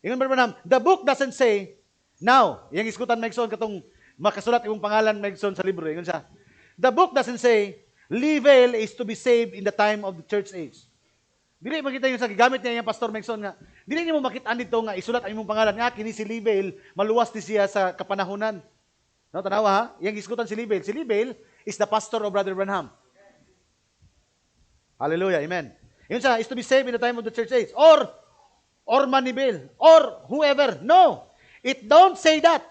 Speaker 2: Ingon Brother Branham, the book doesn't say, now, yung iskutan Megson katong makasulat imong pangalan Megson sa libro. Ingon siya, the book doesn't say, Level is to be saved in the time of the church age. Dili makita yun sa gigamit niya yung Pastor Megson nga. Dili niyo makita dito nga isulat ang imong pangalan nga kini si Level, maluwas ni siya sa kapanahunan. No, tanawa ha? Yang iskutan si Level. Si Level is the pastor of Brother Branham. Hallelujah, amen. Yun siya, is to be saved in the time of the church age. Or Manibel, or whoever. No, it don't say that.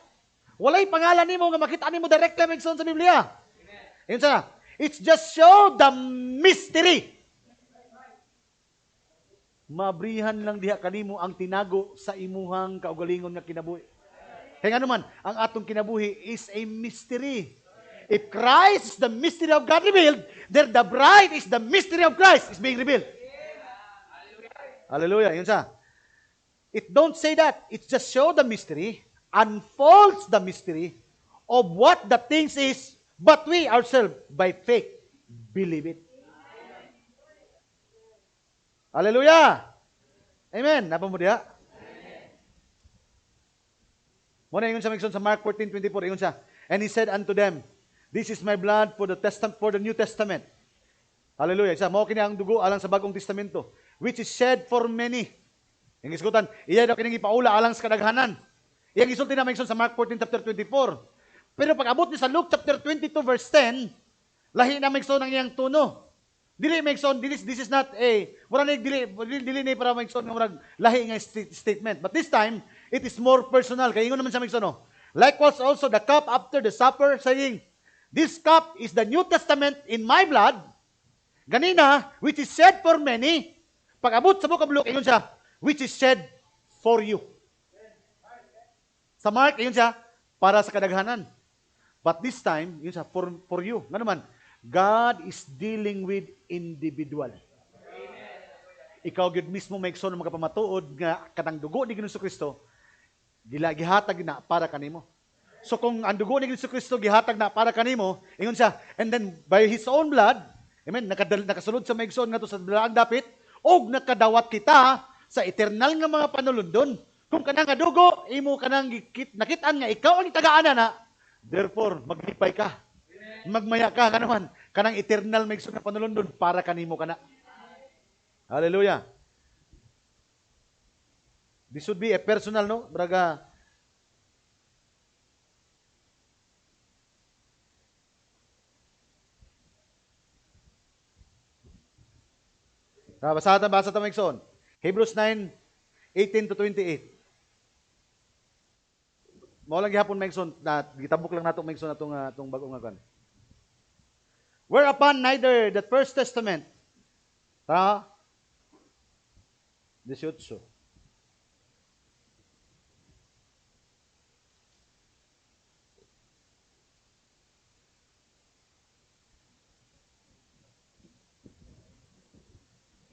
Speaker 2: Walay pangalan nimo nga makita nimo directly Megson sa Biblia. Yun siya, it's just show the mystery. Mabrihan lang diha kanimo ang tinago sa imuhang kaugalingon nga kinabuhi. Kaya nga naman, ang atong kinabuhi is a mystery. If Christ is the mystery of God revealed, then the bride is the mystery of Christ is being revealed. Hallelujah. Yun siya. It don't say that. It just show the mystery, unfolds the mystery of what the things is, but we ourselves, by faith, believe it. Hallelujah! Amen. Napa mo diha? Muna ingon sa Megson sa Mark 14:24, ingon siya, and he said unto them, this is my blood for the New Testament. Hallelujah. Isa, mao kini ang dugo alang sa bagong testamento, which is shed for many. Yung iskutan, iya daw kining ipaula alang sa kadaghanan. Iyang isulti na Megson sa Mark 14:24. Pero pag abot ni sa Luke chapter 22 verse 10, lahi na Megson ang iyang tuno. Dili Megson, this is not a dili ni para Megson nga murag lahi nga statement. But this time, it is more personal. Kaya ingon naman sa Megson, no? Likewise also the cup after the supper, saying, this cup is the New Testament in my blood. Ganina, which is shed for many. Pag abot sa book of Luke, ingon siya, which is shed for you. Sa Mark, ingon siya, para sa kadaghanan. But this time, yun siya, for you. Nga naman, God is dealing with individual. Ikaw gyud mismo Megson nga magapamatuod nga kanang dugo ni Ginoong Kristo gihatag na para kanimo. So kung ang dugo ni Ginoong Kristo gihatag na para kanimo, ingon siya, and then by his own blood, amen, nakasulod sa Megson nga to sa balaang dapit, og nakadawat kita sa eternal nga mga panulundon. Kung kanang nga dugo imo kanang nakitaan nga ikaw ang tagaan na, therefore maglipay ka. Magmaya ka naman, kanang eternal Megson nga panulundon para kanimo kana. Hallelujah. This should be a personal, no? Braga. Basa ta Megson. Hebrews 9:18 to 28. Mao lang gihapon Megson na gitabok lang nato Megson atong bag-o nga kan. Whereupon neither the First Testament, 18.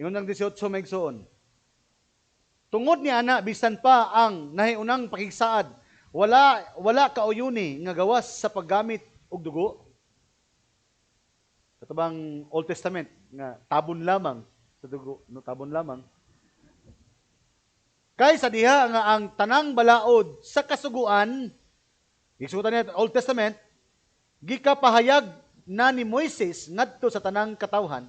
Speaker 2: Ingon ng 18 Megson. Tungod ni ana bisan pa ang nahiunang pakigsaad, wala kauyuni nga gawas sa paggamit og dugo. Ito bang Old Testament nga tabon lamang sa dugo, no, tabon lamang. Kay sa diha nga ang tanang balaod sa kasuguan, isutan niya Old Testament, gikapahayag na ni Moises ngadto sa tanang katawhan,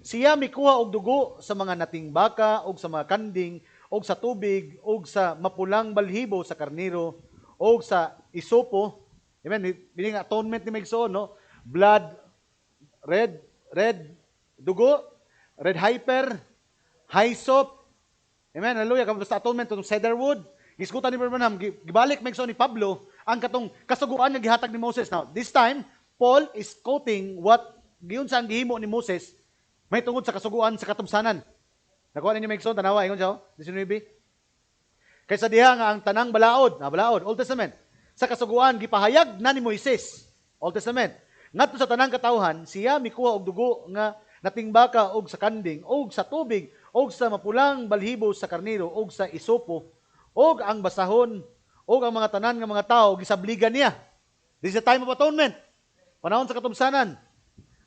Speaker 2: siya mikuha og dugo sa mga nating baka og sa mga kanding og sa tubig og sa mapulang balhibo sa karniro og sa isopo. Amen. Bini nga atonement ni Megson, no? Blood, red dugo, red hyper, hyssop. Amen. Hallelujah. Kamu sa atonement itong cedarwood. Giskutan ni Branham, gibalik Megson ni Pablo ang katong kasuguan nga gihatag ni Moses. Now, this time Paul is quoting what giyon sa ang gihimo ni Moses, may tungod sa kasuguan sa katubsanan. Nakuha ninyo may igsoon, tanawa, ingon siya, 19. Kaysa diha nga ang tanang balaod, Old Testament, sa kasuguan, gipahayag na ni Moises, Old Testament, ngadto sa tanang katawhan, siya mikuha og dugo nga natingbaka og sa kanding, og sa tubig, og sa mapulang balhibo sa karniro, og sa isopo, og ang basahon, og ang mga tanan nga mga tao, gisabligan niya. This is the time of atonement. Panahon sa katubsanan.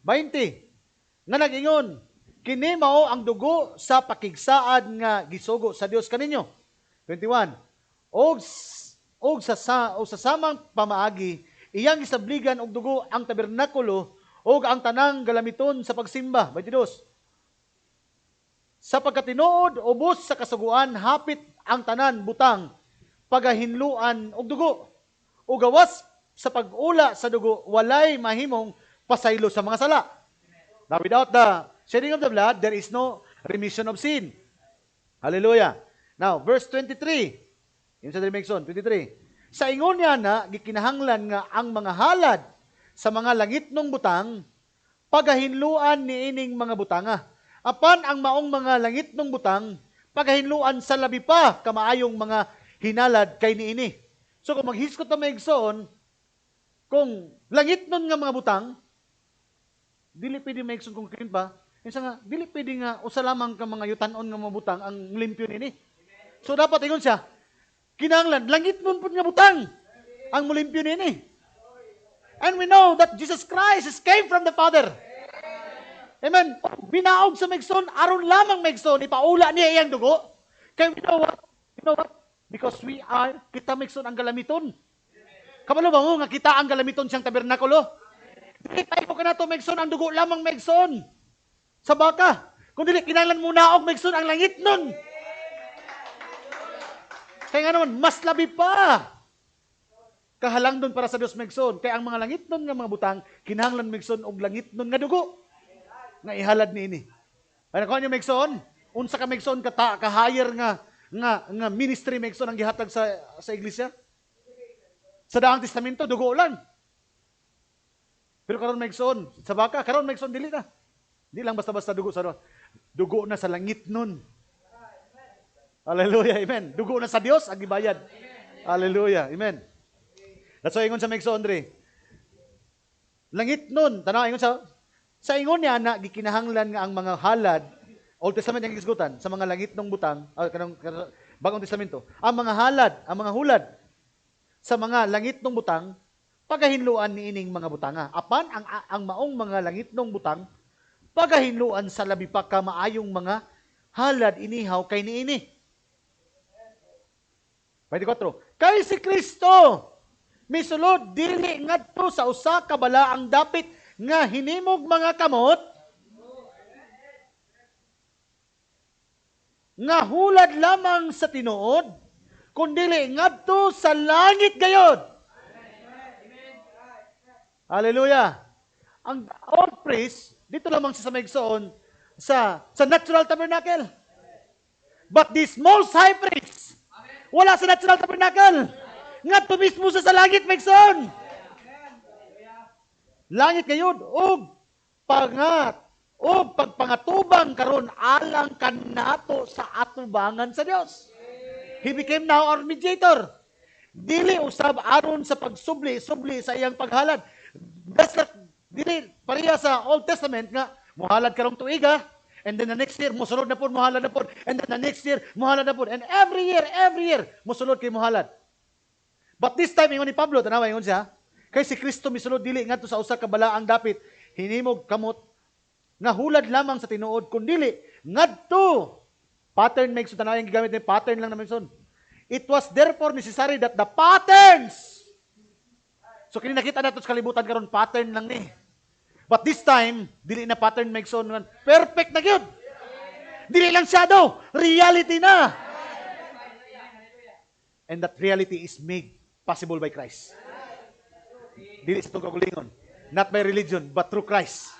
Speaker 2: 20. Nga nag-ingon, kini mao ang dugo sa pakigsaad nga gisugo sa Dios kaninyo. 21. Og sa samang pamaagi, iyang gisabligan og dugo ang tabernakulo og ang tanang galamiton sa pagsimba. 22. Sa pagkatinuod ubos sa kasuguan, hapit ang tanan butang pagahinluan og dugo. O gawas sa pag-ula sa dugo, walay mahimong pasaylo sa mga sala. Now, without the shedding of the blood, there is no remission of sin. Hallelujah. Now, verse 23. Yun sa Remexon, 23. Sa ingon niya na, gikinahanglan nga ang mga halad sa mga langitnong butang, pagahinluan ni ining mga butanga. Apan ang maong mga langitnong butang, pagahinluan sa labi pa, kamaayong mga hinalad kay niini. So, kung maghiskot na maigsoon, kung langit nun nga mga butang, dili pwede maigsoon kung clean pa, isa nga, dili pwede nga, usa lamang ka mga yutanon nga mga butang, ang limpyo nini. So, dapat ingon siya, kinahanglan, langit nun po nga butang, ang mulimpyo nini. And we know that Jesus Christ came from the Father. Amen. Binaog sa maigsoon, aron lamang maigsoon, ipaula niya iyang dugo. Kaya we know what? Because kita maigsoon ang galamiton. Kabalo ba mo nga kita ang galamiton siyang tabernakulo? Dili tayo ka na ito maigsoon, ang dugo lamang maigsoon. Sa baka. Kung dili, kinahanglan muna og maigsoon ang langit nun. Kaya nga naman, mas labi pa. Kahalang doon para sa Diyos maigsoon. Kaya ang mga langit nun nga mga butang, kinahanglan maigsoon og langit nun nga dugo. Nga ihalad ni ini. Ay nakuha niyo maigsoon? Unsa ka maigsoon ka-hire nga ministry maigsoon ang gihatag sa iglesia? Sa Daang Testamento, dugo lang. Pero karon maigsoon, sa baka, karon maigsoon, dili na. Di lang basta-basta dugo sa dugo na sa langit nun. Hallelujah, amen. Dugo na sa Dios, ang gibayad. Hallelujah, amen. That's why ingon sa maigsoon, Andre. Langit nun, tanaw, ingon sa ingon niya na, gikinahanglan nga ang mga halad, Old Testament yung gisgutan, sa mga langit ng butang, Bagong Testamento, ang mga halad, ang mga hulad, sa mga langit ng butang, pagahinluan ni ining mga butanga. Apan, ang maong mga langit ng butang, pagahinluan sa labi pa ka maayong mga halad inihaw kay niini. 24. Kay si Kristo, misulod dili ngadto sa usa ka balaang dapit nga hinimog mga kamot, nga hulad lamang sa tinuod, kundili ngadto sa langit gayod. Hallelujah. Ang old priest, dito lamang sa maigsoon, sa natural tabernacle. But this most high priest, wala sa natural tabernacle. Ngadto mismo sa langit maigsoon. Langit gayod, og pagpangatubang karon alang kanato sa atubangan sa Dios. He became now our mediator. Dili usab aron sa pagsubli sa iyang paghalad. Dili pareha sa Old Testament nga muhalad karong tuiga, and then the next year mosulod na pud muhalad na pud, and then the next year muhalad na pud, and every year mosulod kay muhalad. But this time ingon ni Pablo, tanawa ingon siya, kay si Kristo misulod dili ngadto sa usa ka balaang dapit hinimog kamot nga hulad lamang sa tinuod kundi ngadto pattern makes so tanawa yung gigamit ni pattern lang naman son. It was therefore necessary that the patterns, so kini nakita nato sa kalibutan karon pattern lang ni. But this time dili na pattern makes so perfect na gyud. Dili lang shadow, reality na. And that reality is made possible by Christ. Dili sa itong kagulingon. Not by religion, but through Christ.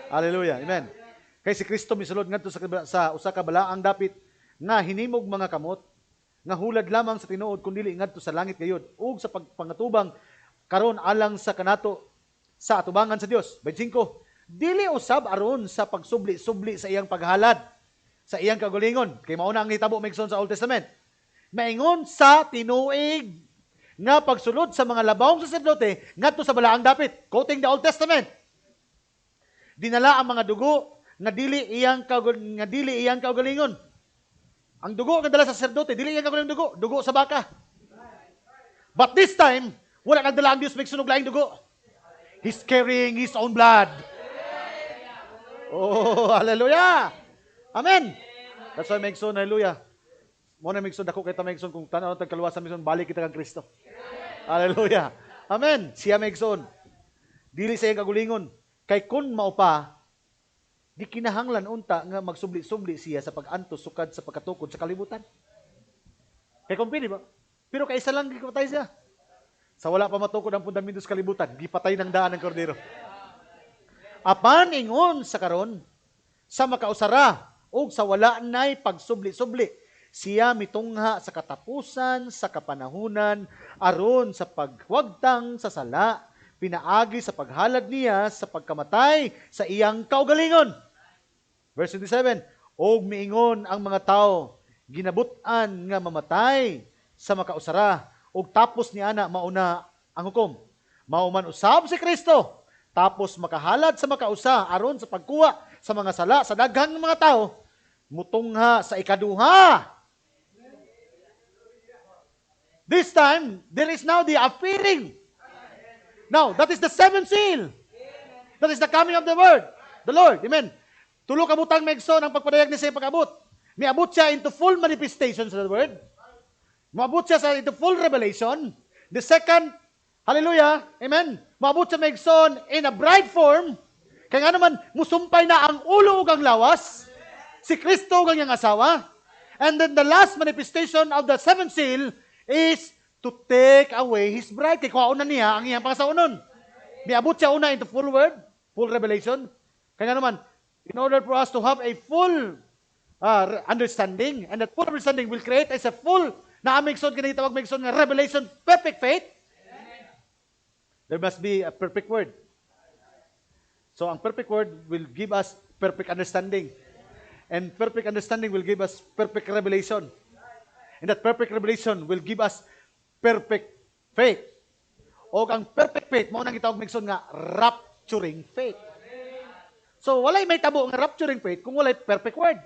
Speaker 2: Hallelujah. Amen. Kay si Kristo misulod ngadto sa usa ka balaang dapit nga hinimog mga kamot, nga hulad lamang sa tinuod kundi ngadto sa langit gayud, ug sa pagpangatubang karon alang sa kanato sa atubangan sa Dios. 25. dili usab aron sa pagsubli-subli sa iyang paghalad, sa iyang kagalingon. Kay mao na ang hitabo maigsoon sa Old Testament. Maingon sa tinuig nga pagsulod sa mga labawong saserdote ngadto sa balaang dapit. Quoting the Old Testament. Dinala ang mga dugo nga dili iyang kagalingon. Ang dugo nga dala sa saserdote, dili iyang kagalingon dugo sa baka. But this time, wala nagdala ang Diyos may sunog laing dugo. He's carrying His own blood. Oh, hallelujah! Amen! That's why Megson, hallelujah. Muna Megson, dako kita Megson, kung tanaw tag kaluwasan Megson, balik kita kang Kristo. Hallelujah! Amen! Siya Megson. Dili sa iyang kagulingon. Kay kun maupa, di kinahanglan unta nga magsubli-subli siya sa pag-antos sukad sa pagkatukod sa kalibutan. Kay kumpini ba? Pero kaisa lang gipatay siya. Sa wala pa matukod ang fundamento sa kalibutan, gipatay ng daan ng kordero. Apan ingon sa karon, sa makausara o sa wala nay pagsubli-subli, siya mitungha sa katapusan, sa kapanahunan, aron sa pagwagtang sa sala, pinaagi sa paghalad niya sa pagkamatay sa iyang kaugalingon. Verse 27, og miingon ang mga tao, ginabutan nga mamatay sa makausara, ug tapos ni ana mauna ang hukom. Mauman usab si Kristo, tapos makahalad sa makausa aron sa pagkuha sa mga sala sa daghang mga tao, mutungha sa ikaduha. This time, there is now the appearing. Now, that is the seventh seal. That is the coming of the word, the Lord. Amen. Tulo ka butang megson ang pagpadayag ni sa pag-abot. Miabot siya into full manifestations of the word. Maabot siya sa into full revelation. The second, hallelujah, amen. Maabot siya megson in a bride form. Kaya nga naman, musumpay na ang ulo ug ang lawas. Si Kristo ug ang iyang asawa. And then the last manifestation of the seventh seal is to take away His bride. Kaya kuhaon na niya ang iyang pangasaunon. Miabot siya una into full word, full revelation. Kaya nga naman, in order for us to have a full understanding, and that full understanding will create as a full na amigson, kinitawag megson nga revelation, perfect faith. There must be a perfect word. So, ang perfect word will give us perfect understanding. And perfect understanding will give us perfect revelation. And that perfect revelation will give us perfect faith. O ang perfect faith, mao nang gitawag megson nga rapturing faith. So, walay may tabo nga rapturing faith kung walay perfect word.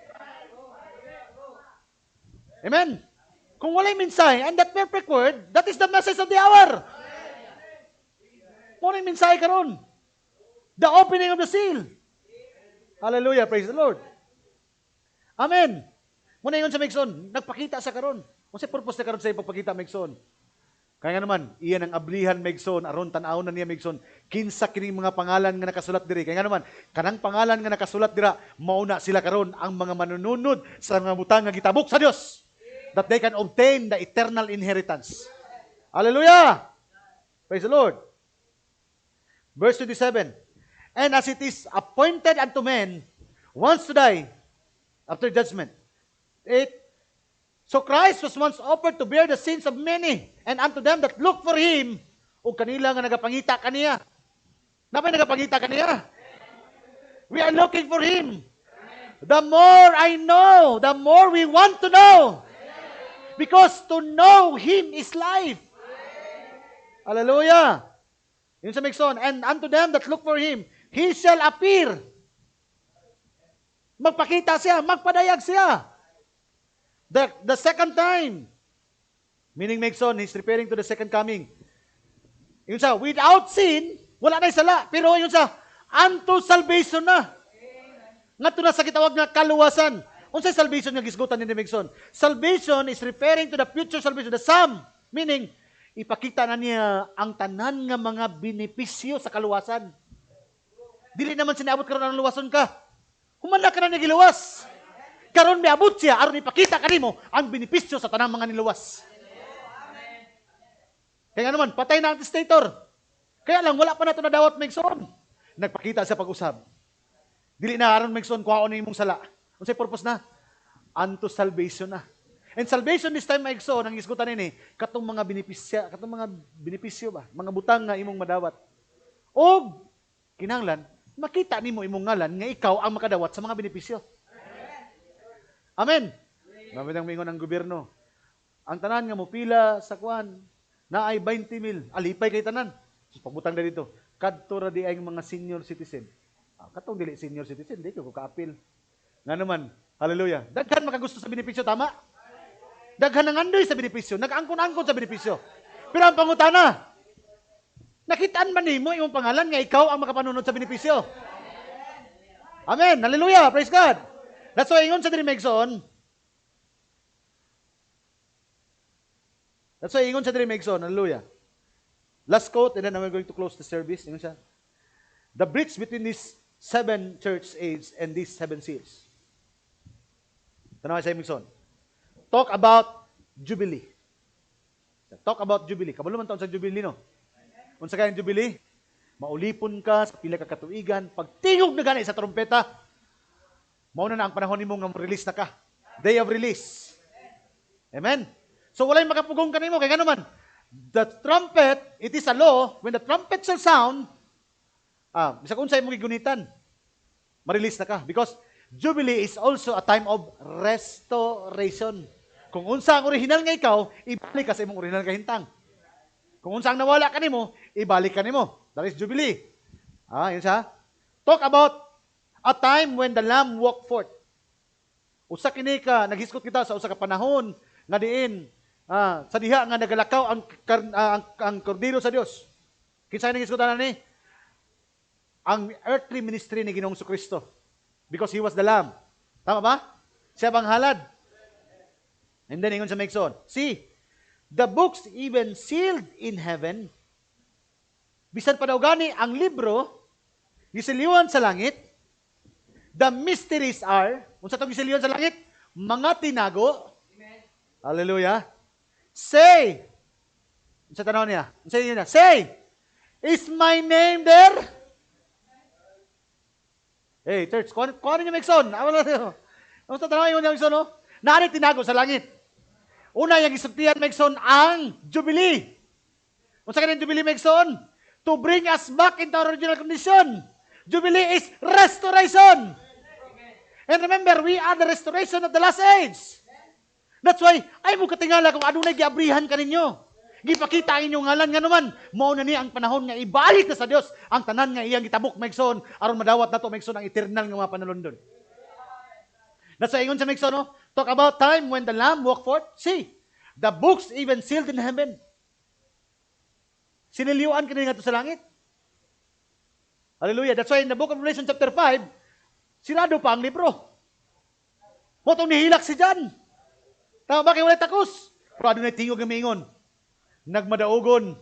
Speaker 2: Amen? Kung walay mensahe, and that perfect word, that is the message of the hour. Muna yung mensahe karon. The opening of the seal. Hallelujah, praise the Lord. Amen. Muna yun sa Megson, nagpakita sa karon. Kung sa purpose na karon sa ipagpakita Megson. Kaya nga naman, iyan ang ablihan Megson, aron tanaw na niya Megson, kinsa kining mga pangalan nga nakasulat diri. Kaya nga naman, kanang pangalan nga nakasulat dira, mauna sila karon ang mga manununod sa mga butang nga gitabok sa Dios, that they can obtain the eternal inheritance. Hallelujah! Praise the Lord. Verse 27, and as it is appointed unto men once to die after judgment. 8, so Christ was once offered to bear the sins of many, and unto them that look for Him, o kanila nga nagapangita kaniya. Napay nagapangita kaniya? We are looking for Him. The more I know, the more we want to know. Because to know Him is life. Hallelujah. Yun sa Megson. And unto them that look for Him, He shall appear. Magpakita siya, magpadayag siya. The second time. Meaning Megson, He's preparing to the second coming. Yun sa, without sin, wala na sala. Pero yun sa, unto salvation na. Nga ito na sa kitawag na kaluwasan. Unsay salvation nga gisgutan ni Megson? Salvation is referring to the future salvation, the sum. Meaning, ipakita na niya ang tanan nga mga benepisyo sa kaluwasan. Dili naman sinaabot karon ang luwason ka. Humanda ka na nigiluwas. Karon miabot siya aron ipakita kanimo ang benepisyo sa tanang mga niluwas. Kaya naman, patay na ang testator. Kaya lang, wala pa na ito na dawat Megson. Nagpakita sa pag-usab. Dili na aron Megson, kuhaon na imong sala. Unsay purpose na? Unto salvation na. And salvation this time Megson, ang isgutan nini, katong mga benepisyo ba? Mga butang nga imong madawat. O kinahanglan makita nimo imong ngalan nga ikaw ang makadawat sa mga benepisyo. Amen. Namin ang mingon ng gobyerno. Ang tanan nga mo pila sa kuan na ay 20,000. Alipay kay tanan. So, pagbutang na dito. Kadto ra di ay mga senior citizen. Katong dili senior citizen, di ko kaapil. Nga naman, hallelujah. Daghan makagusto sa benepisyo, tama? Daghan ang andoy sa benepisyo. Nag-angkon-angkon sa benepisyo. Pero ang pangutana, nakitaan ba nimo imong pangalan nga ikaw ang makapanunod sa benepisyo? Amen. Hallelujah. Praise God. That's why ingon sa diri Megson. That's why ingon sa diri Megson. Hallelujah. Last quote, and then we're going to close the service. Ingon siya. The bridge between these 7 church age and these 7 seals. Tanawa sa Megson. Talk about Jubilee. Talk about Jubilee. Kabalo man taon sa Jubilee, no? Unsa kayang Jubilee? Maulipon ka sa pila ka katuigan. Pag tingog na gani sa trompeta, mauna na ang panahon nimo nga release na ka. Day of release. Amen? So walay makapugong ka nimo. Kaya nga naman, the trumpet, it is a law, when the trumpet shall sound, bisag unsay mo gigunitan, ma-release na ka. Because Jubilee is also a time of restoration. Kung unsa ang original nga ikaw, ibalik ka sa imong original kahintang. Kung unsa ang nawala ka nimo, ibalik ka nimo. That is Jubilee. Yun siya. Talk about a time when the Lamb walked forth. Usa kini ka, naghiskot kita sa usa ka panahon nga diin, sa diha nga nagalakaw ang kordero sa Dios. Kinsa naghisgotan ni? Ang earthly ministry ni Ginoong Kristo. Because He was the Lamb. Tama ba? Siya bang halad? And then ingon sa Megson, see, the books even sealed in heaven, bisan pa daw gani ang libro, gisiliwan sa langit, the mysteries are, unsa tong gisiliwan sa langit? Mga tinago. Amen. Hallelujah. Say, unsa tanaw niya? Unsa niya? Say, is my name there? Hey, church, kuha niyo Megson. Unsa tanaw niyo Megson, no? Naari tinago sa langit. Una, yung isultihan, Megson, ang Jubilee. Unsa kanang Jubilee, Megson? To bring us back into our original condition. Jubilee is restoration. And remember, we are the restoration of the last age. That's why, ay mo katingala kung adunay giabrihan ka ninyo. Gipakita ang inyong ngalan nga naman. Mao na ni ang panahon nga ibalik na sa Dios ang tanan nga iyang gitabok, Megson, aron madawat nato, Megson, ang eternal nga mga panalundon. That's why, ingon sa Megson, no? Talk about time when the Lamb walked forth. See, the books even sealed in heaven. Siniliwan ka na nga sa langit. Hallelujah. That's why in the book of Revelation chapter 5, sirado pa ang libro. Motong nihilak si John. Tama ba kayo wala takos? Pero adunay tingog nga mingon. Nagmadaugon.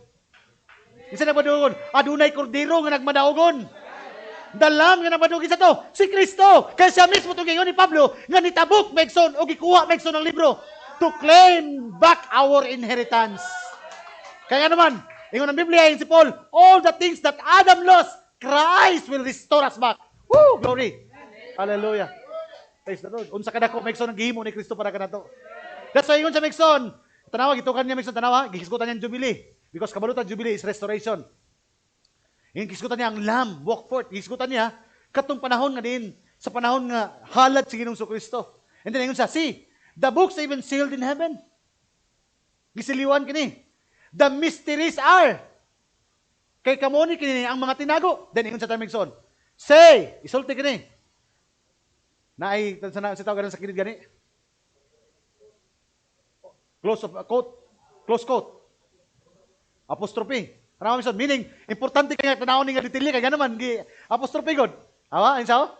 Speaker 2: Isa nagmadaugon. Adunay kordero nga nagmadaugon. Dalam nga nagmadaugon sa to. Si Kristo. Kaya siya mismo itong ngayon ni Pablo nga nitabok, Megson, o gikuha, Megson, ng libro to claim back our inheritance. Kaya naman, ingon ang Biblia, si Paul, all the things that Adam lost, Christ will restore us back. Woo! Glory! Hallelujah! Praise the Lord. Unsa kadako, Megson, ang gihimo ni Kristo para kanato. That's why ingon sa Megson, tanawa, gitukan niya, Megson, tanawa, gihisgutan niya ang Jubilee. Because kabalutan, Jubilee is restoration. Yung kisgutan niya ang Lamb, walk forth. Kisgutan niya, katong panahon nga din, sa panahon nga halad si Ginoong Kristo. And then, ingon siya, see, the books even sealed in heaven. Gisiliwan kini. The mysteries are. Kay kamoni kini ang mga tinago. Then, ingon sa Megson, say, isulti kini. Na ay, sa tawag ganun sa kinid gani. Close quote. Apostrophe. Ano Megson? Meaning, importante kaya tanawon nga ditili kaya naman apostrophe god. Awa, insa?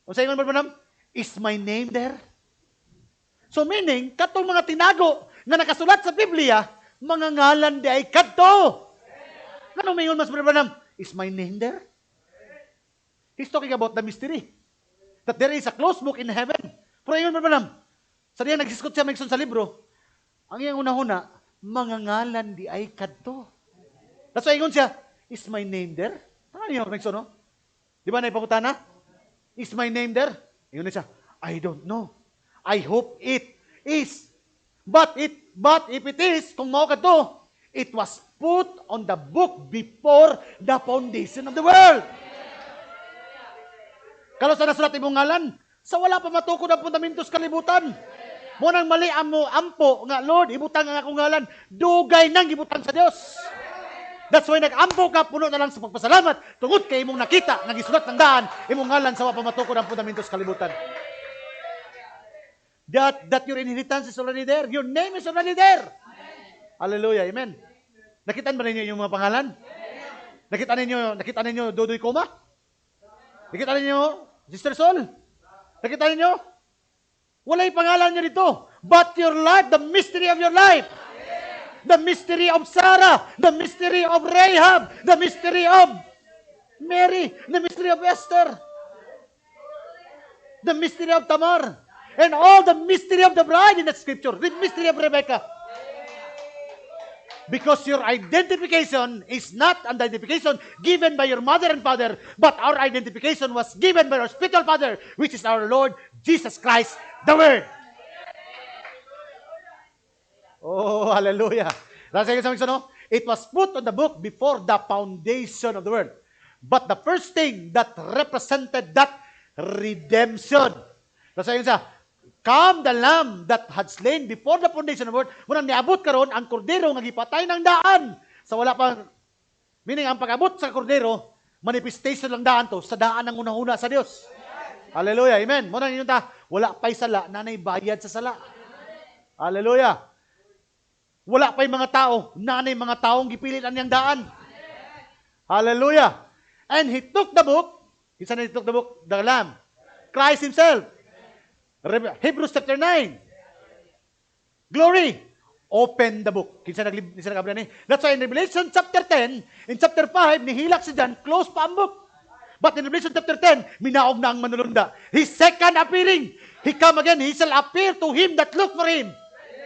Speaker 2: Unsa ingon ba nam? Is my name there? So meaning, katong mga tinago nga nakasulat sa Biblia, mga ngalan di ay kadto. Kanong mingon mas ba nam? Is my name there? He's talking about the mystery. That there is a closed book in heaven. Pero ingon ba nam? Sa diyan nagsiskot siya Megson sa libro, ang iyang unahuna, mga ngalan di ay kadto. That's why ingon siya, is my name there? Ano niyo, Megson, no? Di ba naipangutana? Is my name there? Ingon siya, I don't know. I hope it is. But if it is, kung mao kadto, it was put on the book before the foundation of the world. Kalau sa nasulat imong ngalan, sa wala pa matukod ang fundamentos kalibutan. Mo nang mali amo ampo nga Lord, ibutang ang akong ngalan, dugay nang ibutang sa Dios. That's why nag-ampo ka, puno na lang sa pagpasalamat, tungod kay imong nakita, nga gisulat ng daan, imong ngalan sa wala pa matukod ang fundamentos kalibutan. That your inheritance is already there. Your name is already there. Hallelujah. Amen. Nakitaan ba ninyo yung mga pangalan? Nakita ninyo Dodoy Koma? Nakita ninyo Sister Sol? Nakita ninyo? Walay pangalan nyo dito. But your life, the mystery of your life. The mystery of Sarah. The mystery of Rahab. The mystery of Mary. The mystery of Esther. The mystery of Tamar. And all the mystery of the bride in that scripture. The mystery of Rebecca. Because your identification is not an identification given by your mother and father, but our identification was given by our spiritual father, which is our Lord Jesus Christ, the Word. Oh, hallelujah. It was put on the book before the foundation of the world. But the first thing that represented that redemption. Come the lamb that had slain before the foundation of the world. Munang niabot karon ang kordero nga gipatay ng daan. Sa wala pa, meaning ang pag-abot sa kordero, manifestation lang daan to, sa daan ng unang-una sa Dios. Hallelujah, amen. Munang yun ta, wala pa'y sala, nanay bayad sa sala. Hallelujah. Wala pa'y mga tao, nanay mga taong gipilit ang niyang daan. Hallelujah. And he took the book, he took the book, the lamb, Christ himself. Hebrews chapter 9. Glory. Open the book. Kinsa nagabra ni. That's why in Revelation chapter 10, in chapter 5, nihilak si John, close pa ang book. But in Revelation chapter 10, minaog na ang manulunda. His second appearing. He come again, he shall appear to him that look for him.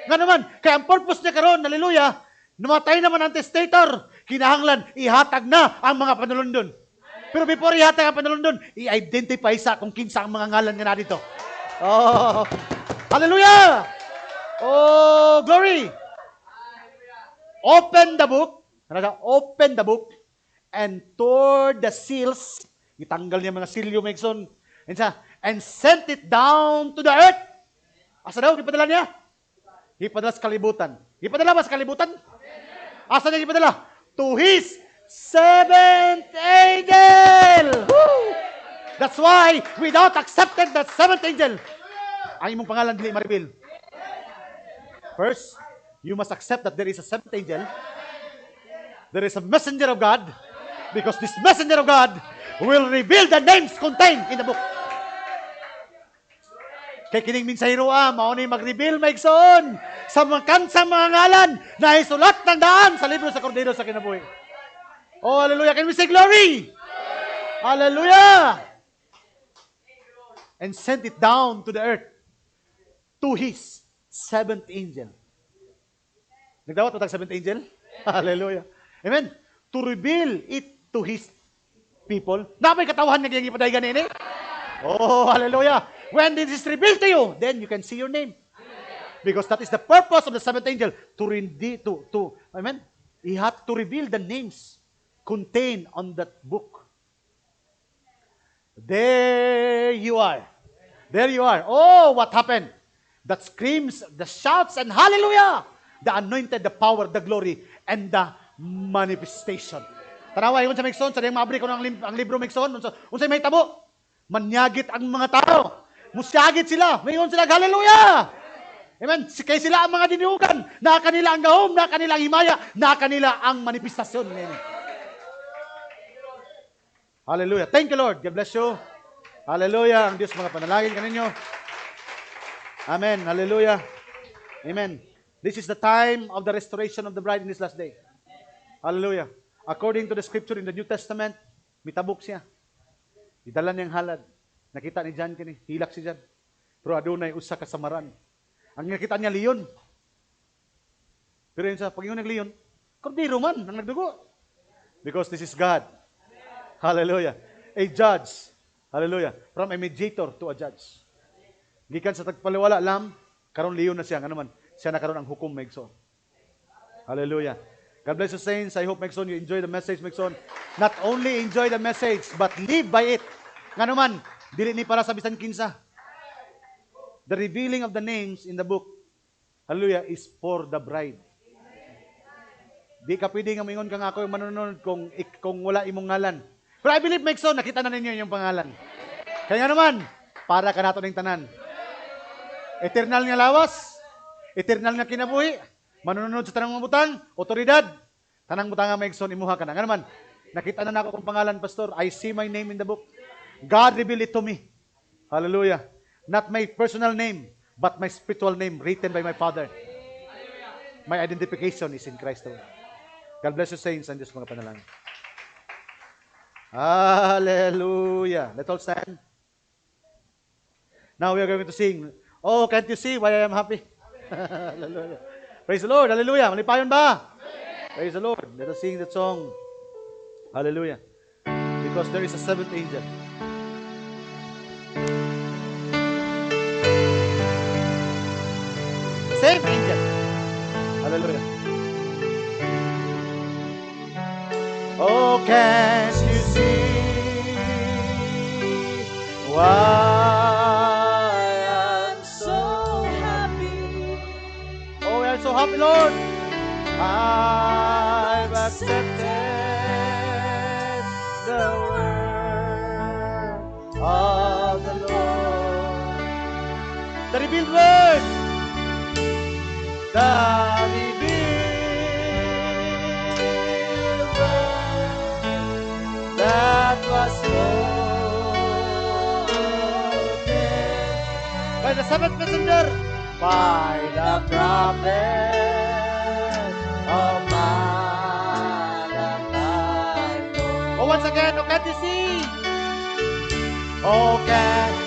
Speaker 2: Nga naman, kaya ang purpose niya karon, hallelujah, namatay naman ang testator, kinahanglan, ihatag na ang mga panulundon. Pero before ihatag ang panulundon, i-identify sa kung kinsa ang mga ngalan nga na dito. Oh, hallelujah! Oh, glory! Open the book. Open the book and tore the seals. Itanggal niya mga silyo, Megson. And sent it down to the earth. Asa daw? Ipadala niya? Ipadala sa kalibutan. Ipadala ba sa kalibutan? Asa niya ipadala? To his seventh angel! Woo! That's why, without accepting that seventh angel, ang imong pangalan dili ma-reveal. First, you must accept that there is a seventh angel. There is a messenger of God, because this messenger of God will reveal the names contained in the book. Kay kining minsahiro mao ni mag-reveal maigsoon sa mga kansang mga ngalan na isulat ng daan sa libro sa Kordero sa kinabuhi. Oh, hallelujah. Can we say glory? Hallelujah. And sent it down to the earth to his seventh angel. Nagdawat mo seventh angel? Hallelujah. Amen. To reveal it to his people. Napay katawan nga giyang ipaday ganini? Oh, hallelujah. When it is revealed to you, then you can see your name. Because that is the purpose of the seventh angel, amen? He had to reveal the names contained on that book. There you are. There you are. Oh, what happened? That screams, the shouts, and hallelujah! The anointed, the power, the glory, and the manifestation. Tanawa, yun sa Megson, sa diyang maabri ko ng ang libro Megson, unsay may tabo, manyagit ang mga tao. Musyagit sila. Mayroon sila, hallelujah! Amen. Kaya sila ang mga diniugan. Na kanila ang gahom, na kanila ang himaya, na kanila ang manifestasyon. Amen. Hallelujah. Thank you, Lord. God bless you. Hallelujah. Ang Diyos mga panalangin kaninyo. Amen. Hallelujah. Amen. This is the time of the restoration of the bride in this last day. Hallelujah. According to the scripture in the New Testament, mitabok siya. Idala niyang halad. Nakita ni John kini, hilak si John. Pero adunay usa ka samaran. Ang nakita niya leon. Pero yun sa Panginoon ng leon, kordero man ang nagdugo. Because this is God. Hallelujah. A judge. Hallelujah. From a mediator to a judge. Gikan sa tagpaliwala lam, karon leon na siya. Ano man, siya na karon ang hukom, Megson. Hallelujah. God bless you, saints. I hope, Megson, you enjoy the message, Megson. Not only enjoy the message, but live by it. Nga naman, Dili ni para sa bisan kinsa. The revealing of the names in the book, hallelujah, is for the bride. Di ka pwede nga mingon kang ako yung manunod kung wala imong ngalan. Pero I believe, Mekson, nakita na ninyo yung pangalan. Kaya nga naman, para ka nato ng tanan. Eternal nga lawas, eternal nga kinabuhi, manunod sa tanang mga butang, otoridad, tanang butang nga Mekson, imuha ka na. Nga naman, nakita na nako kung pangalan, Pastor. I see my name in the book. God revealed it to me. Hallelujah. Not my personal name, but my spiritual name written by my Father. My identification is in Christ alone. God bless you, saints, and Diyos mga panalangin. Hallelujah. Let's all stand. Now we are going to sing. Oh, can't you see why I am happy? Hallelujah. Praise the Lord. Hallelujah. Malipayon ba? Praise the Lord. Let us sing that song. Hallelujah. Because there is a seventh angel. Same angel. Hallelujah. Oh, can't you see why I'm so happy? Oh, we are so happy, Lord. I've accepted the word of the Lord. The revealed word. The revealed word that was spoken by the seventh messenger, by the prophet of Malachi. Oh, once again, oh, can't you see? Oh, can't